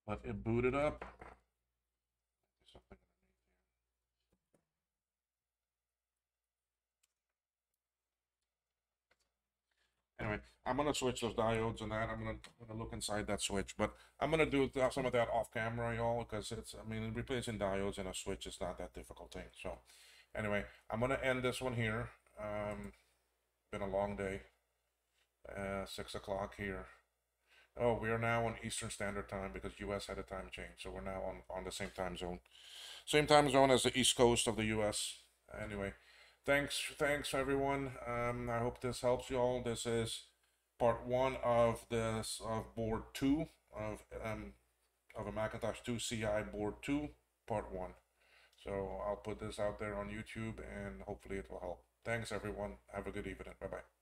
But it booted up. Something. anyway, I'm gonna switch those diodes and that. I'm gonna look inside that switch, but I'm gonna do some of that off camera, y'all, because it's, I mean, replacing diodes and a switch is not that difficult thing. So anyway, I'm gonna end this one here. Been a long day. 6 o'clock here. Oh, we are now on Eastern Standard Time because US had a time change, so we're now on the same time zone. Same time zone as the East Coast of the US. Anyway, thanks everyone. I hope this helps you all. This is part one of this of board two of a Macintosh 2 CI board 2, part 1. So I'll put this out there on YouTube and hopefully it will help. Thanks everyone. Have a good evening. Bye bye.